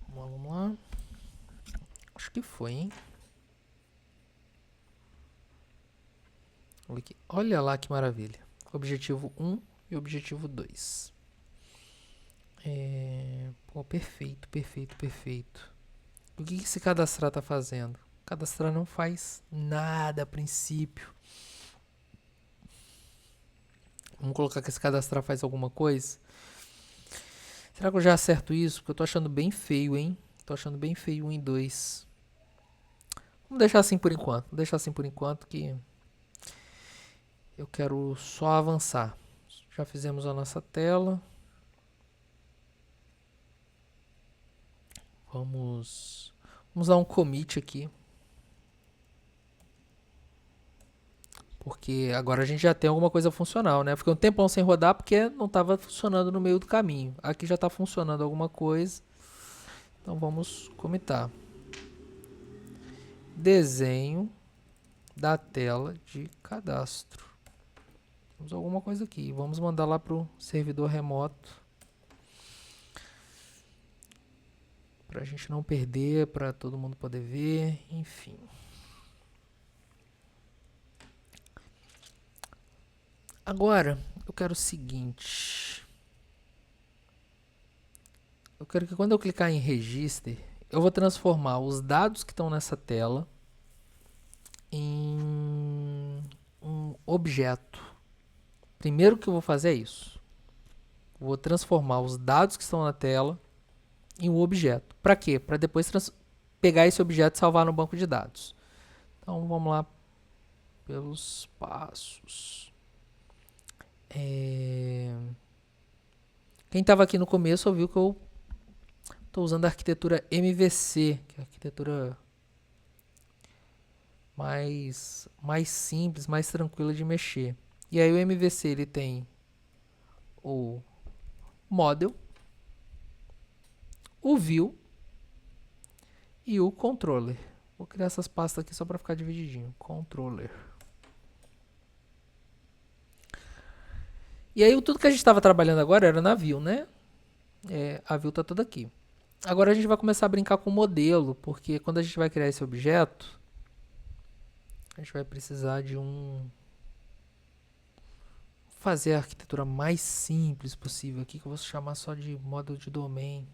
Vamos lá. Acho que foi, hein? Olha lá que maravilha. Objetivo 1 e objetivo 2. Pô, perfeito, perfeito, perfeito. O que esse cadastrar está fazendo? Cadastrar não faz nada a princípio. Vamos colocar que esse cadastrar faz alguma coisa? Será que eu já acerto isso? Porque eu tô achando bem feio, hein? Tô achando bem feio 1 e 2. Vamos deixar assim por enquanto. Vou deixar assim por enquanto que eu quero só avançar. Já fizemos a nossa tela. Vamos dar um commit aqui. Porque agora a gente já tem alguma coisa funcional, né? Fiquei um tempão sem rodar porque não estava funcionando no meio do caminho. Aqui já está funcionando alguma coisa. Então vamos comitar. Desenho da tela de cadastro. Temos alguma coisa aqui. Vamos mandar lá para o servidor remoto. Para a gente não perder, para todo mundo poder ver, enfim. Agora, eu quero o seguinte. Eu quero que quando eu clicar em Register, eu vou transformar os dados que estão nessa tela em um objeto. Primeiro que eu vou fazer é isso. Vou transformar os dados que estão na tela em um objeto. Para quê? Para depois pegar esse objeto e salvar no banco de dados. Então, vamos lá pelos passos. Quem estava aqui no começo ouviu que eu estou usando a arquitetura MVC, que é a arquitetura mais simples, mais tranquila de mexer. E aí o MVC ele tem o model, o view e o controller. Vou criar essas pastas aqui só para ficar divididinho. Controller. E aí tudo que a gente estava trabalhando agora era na view, né? A view está toda aqui. Agora a gente vai começar a brincar com o modelo, porque quando a gente vai criar esse objeto, a gente vai precisar de fazer a arquitetura mais simples possível aqui, que eu vou chamar só de model de domain.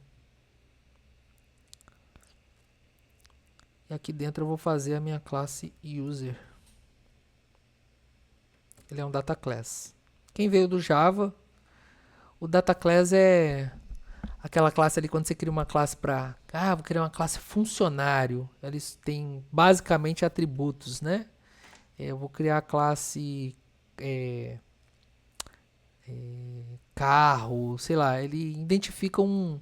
E aqui dentro eu vou fazer a minha classe user. Ele é um data class. Quem veio do Java, o data class é aquela classe ali quando você cria uma classe para, vou criar uma classe funcionário. Eles têm basicamente atributos, né? Eu vou criar a classe carro, sei lá. Ele identifica um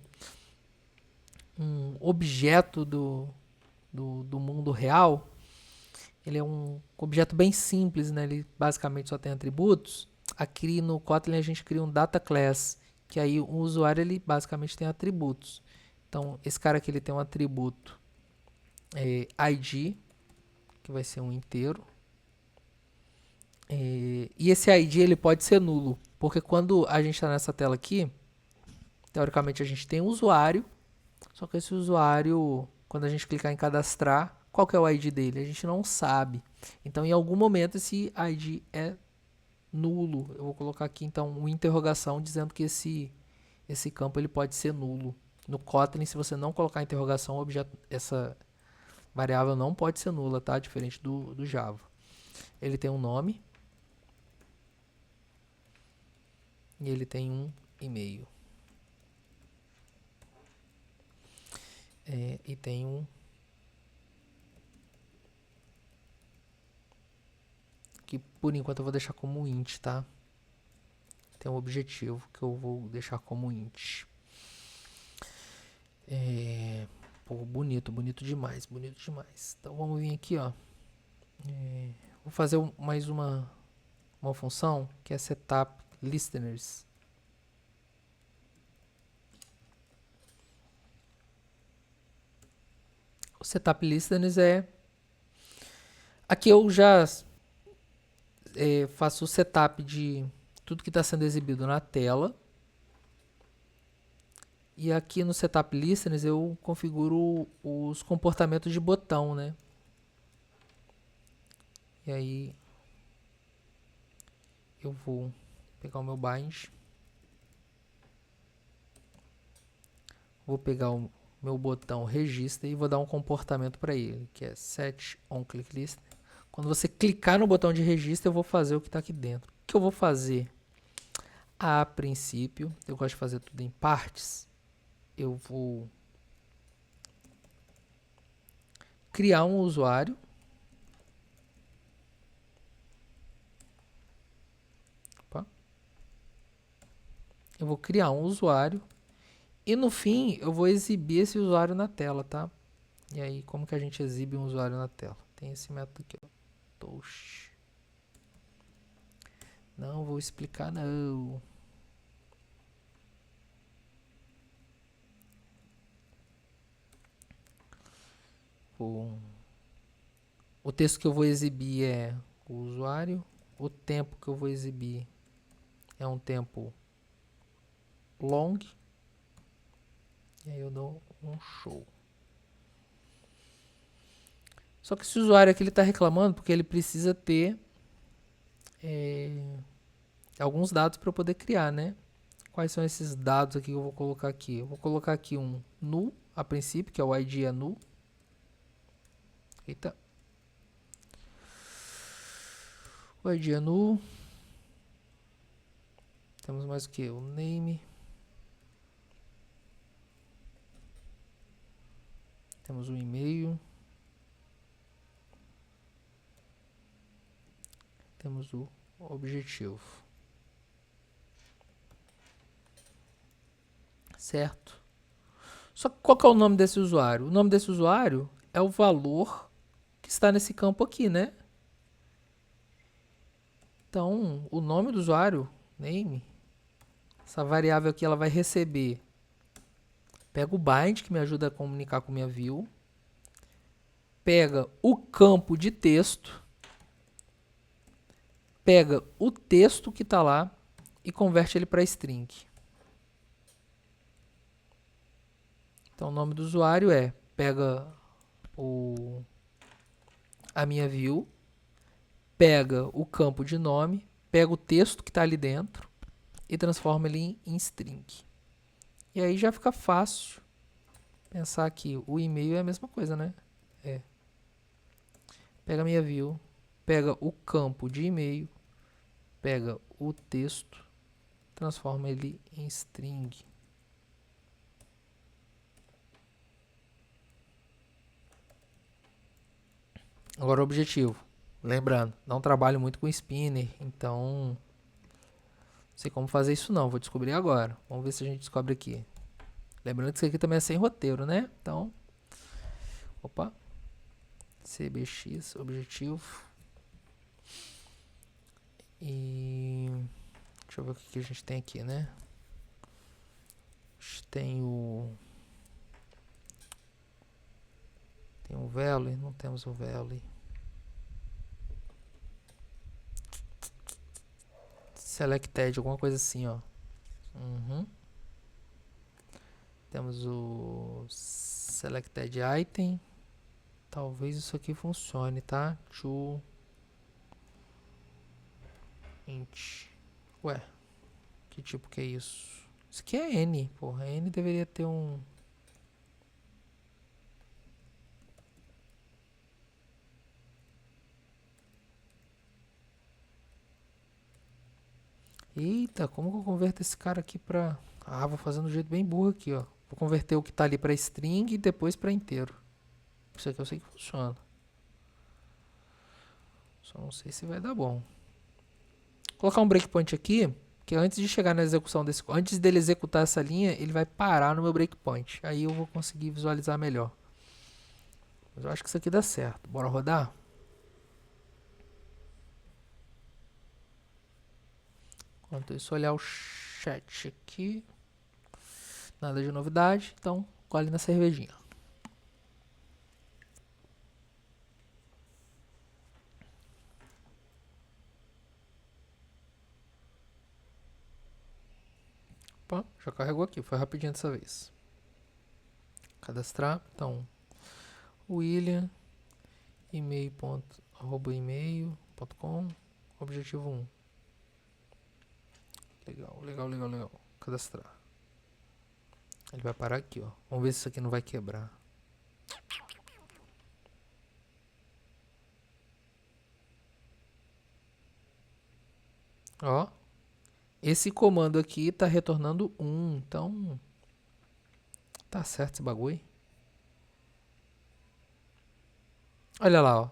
objeto do mundo real. Ele é um objeto bem simples, né? Ele basicamente só tem atributos. Aqui no Kotlin a gente cria um data class, que aí o usuário ele basicamente tem atributos. Então, esse cara aqui ele tem um atributo ID, que vai ser um inteiro. E esse ID ele pode ser nulo, porque quando a gente está nessa tela aqui, teoricamente a gente tem um usuário, só que esse usuário, quando a gente clicar em cadastrar, qual que é o ID dele? A gente não sabe. Então, em algum momento, esse ID é nulo. Eu vou colocar aqui, então, uma interrogação dizendo que esse campo ele pode ser nulo. No Kotlin, se você não colocar interrogação, essa variável não pode ser nula, tá? Diferente do Java. Ele tem um nome. E ele tem um e-mail. E tem um... que por enquanto eu vou deixar como int, tá? Tem um objetivo que eu vou deixar como int. Pô, bonito demais, bonito demais. Então vamos vir aqui, ó. Vou fazer mais uma função que é setup listeners. O setup listeners aqui eu já faço o setup de tudo que está sendo exibido na tela. E aqui no setup listeners eu configuro os comportamentos de botão, né? E aí eu vou pegar o meu bind. Vou pegar o meu botão registra e vou dar um comportamento para ele, que é set onClickListener. Quando você clicar no botão de registro, eu vou fazer o que está aqui dentro. O que eu vou fazer? A princípio, eu gosto de fazer tudo em partes. Eu vou criar um usuário. Opa. Eu vou criar um usuário. E no fim, eu vou exibir esse usuário na tela, tá? E aí, como que a gente exibe um usuário na tela? Tem esse método aqui, ó. Touch. Não vou explicar, não. O texto que eu vou exibir é o usuário. O tempo que eu vou exibir é um tempo long. E aí eu dou um show. Só que esse usuário aqui ele está reclamando porque ele precisa ter alguns dados para eu poder criar, né? Quais são esses dados aqui que eu vou colocar aqui? Eu vou colocar aqui um null, a princípio, que é o ID é null. Eita. O ID é null. Temos mais o que? O name. Temos o e-mail. Temos o objetivo. Certo? Só que qual que é o nome desse usuário? O nome desse usuário é o valor que está nesse campo aqui, né? Então, o nome do usuário, name, essa variável aqui ela vai receber. Pega o bind, que me ajuda a comunicar com minha view. Pega o campo de texto. Pega o texto que está lá e converte ele para string. Então, o nome do usuário pega a minha view, pega o campo de nome, pega o texto que está ali dentro e transforma ele em string. E aí já fica fácil pensar que o e-mail é a mesma coisa, né? pega a minha view, pega o campo de e-mail, pega o texto, transforma ele em string. Agora o objetivo. Lembrando, não trabalho muito com spinner, então não sei como fazer isso não, vou descobrir agora. Vamos ver se a gente descobre aqui. Lembrando que isso aqui também é sem roteiro, né? Então, opa, cbx, objetivo. E deixa eu ver o que a gente tem aqui, né? A gente tem o value, não temos o value. Selected, alguma coisa assim, ó. Temos o selected item. Talvez isso aqui funcione, tá? To int. Ué, que tipo que é isso? Isso aqui é n, porra. N deveria ter um... Eita, como que eu converto esse cara aqui pra... Ah, vou fazer de um jeito bem burro aqui, ó. Vou converter o que tá ali pra string e depois pra inteiro. Isso aqui eu sei que funciona. Só não sei se vai dar bom. Vou colocar um breakpoint aqui, que antes de chegar na execução desse... Antes dele executar essa linha, ele vai parar no meu breakpoint. Aí eu vou conseguir visualizar melhor. Mas eu acho que isso aqui dá certo. Bora rodar? Enquanto isso, olhar o chat aqui. Nada de novidade, então gole na cervejinha. Opa, já carregou aqui, foi rapidinho dessa vez. Cadastrar, então, William, e-mail.com, objetivo 1. Legal, legal, legal, legal. Cadastrar. Ele vai parar aqui, ó. Vamos ver se isso aqui não vai quebrar. Ó. Esse comando aqui tá retornando 1, então... Tá certo esse bagulho. Olha lá, ó. Na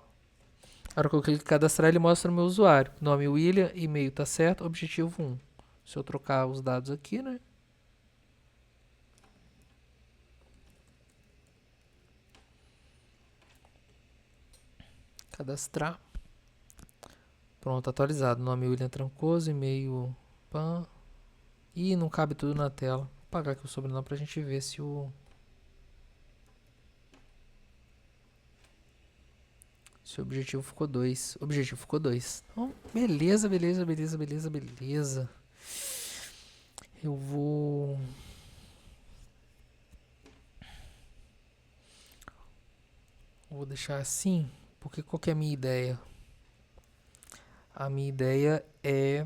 hora que eu clico em cadastrar, ele mostra o meu usuário. Nome William, e-mail tá certo, objetivo 1. Se eu trocar os dados aqui, né? Cadastrar. Pronto, atualizado. Nome William Trancoso, e-mail PAN. Ih, não cabe tudo na tela. Vou apagar aqui o sobrenome pra gente ver se o... Se o objetivo ficou 2. O objetivo ficou 2. Então, beleza, beleza, beleza, beleza, beleza. Eu vou... Vou deixar assim, porque qual que é a minha ideia? A minha ideia é...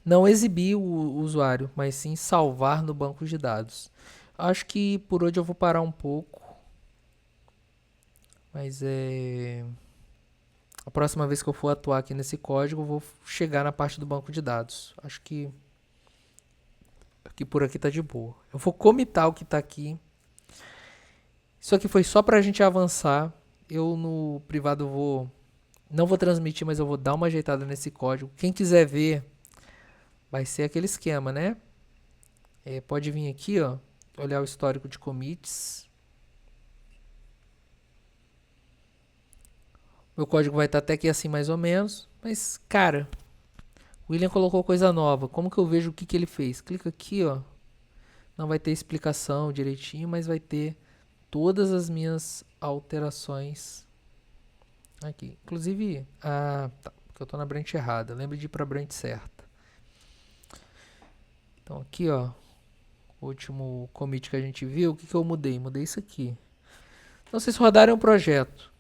não exibir o usuário, mas sim salvar no banco de dados. Acho que por hoje eu vou parar um pouco. Mas a próxima vez que eu for atuar aqui nesse código, eu vou chegar na parte do banco de dados. Acho que por aqui tá de boa. Eu vou comitar o que tá aqui. Isso aqui foi só pra gente avançar. Eu no privado não vou transmitir, mas eu vou dar uma ajeitada nesse código. Quem quiser ver, vai ser aquele esquema, né? Pode vir aqui, ó, olhar o histórico de commits. Meu código vai estar até aqui assim mais ou menos. Mas, cara, o William colocou coisa nova. Como que eu vejo o que ele fez? Clica aqui, ó. Não vai ter explicação direitinho, mas vai ter todas as minhas alterações aqui. Inclusive, tá, porque eu tô na branch errada. Lembre de ir pra branch certa. Então aqui, ó, o último commit que a gente viu, o que eu mudei? Mudei isso aqui. Então, se vocês rodarem um projeto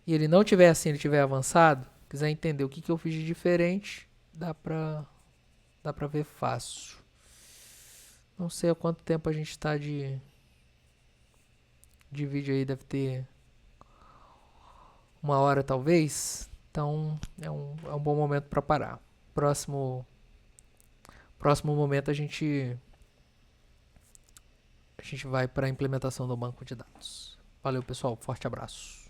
e ele não tiver assim, ele tiver avançado, quiser entender o que eu fiz de diferente, dá pra ver fácil. Não sei há quanto tempo a gente está de de vídeo aí deve ter 1 hora talvez. Então é um bom momento para parar. Próximo momento a gente vai para a implementação do banco de dados. Valeu, pessoal. Forte abraço.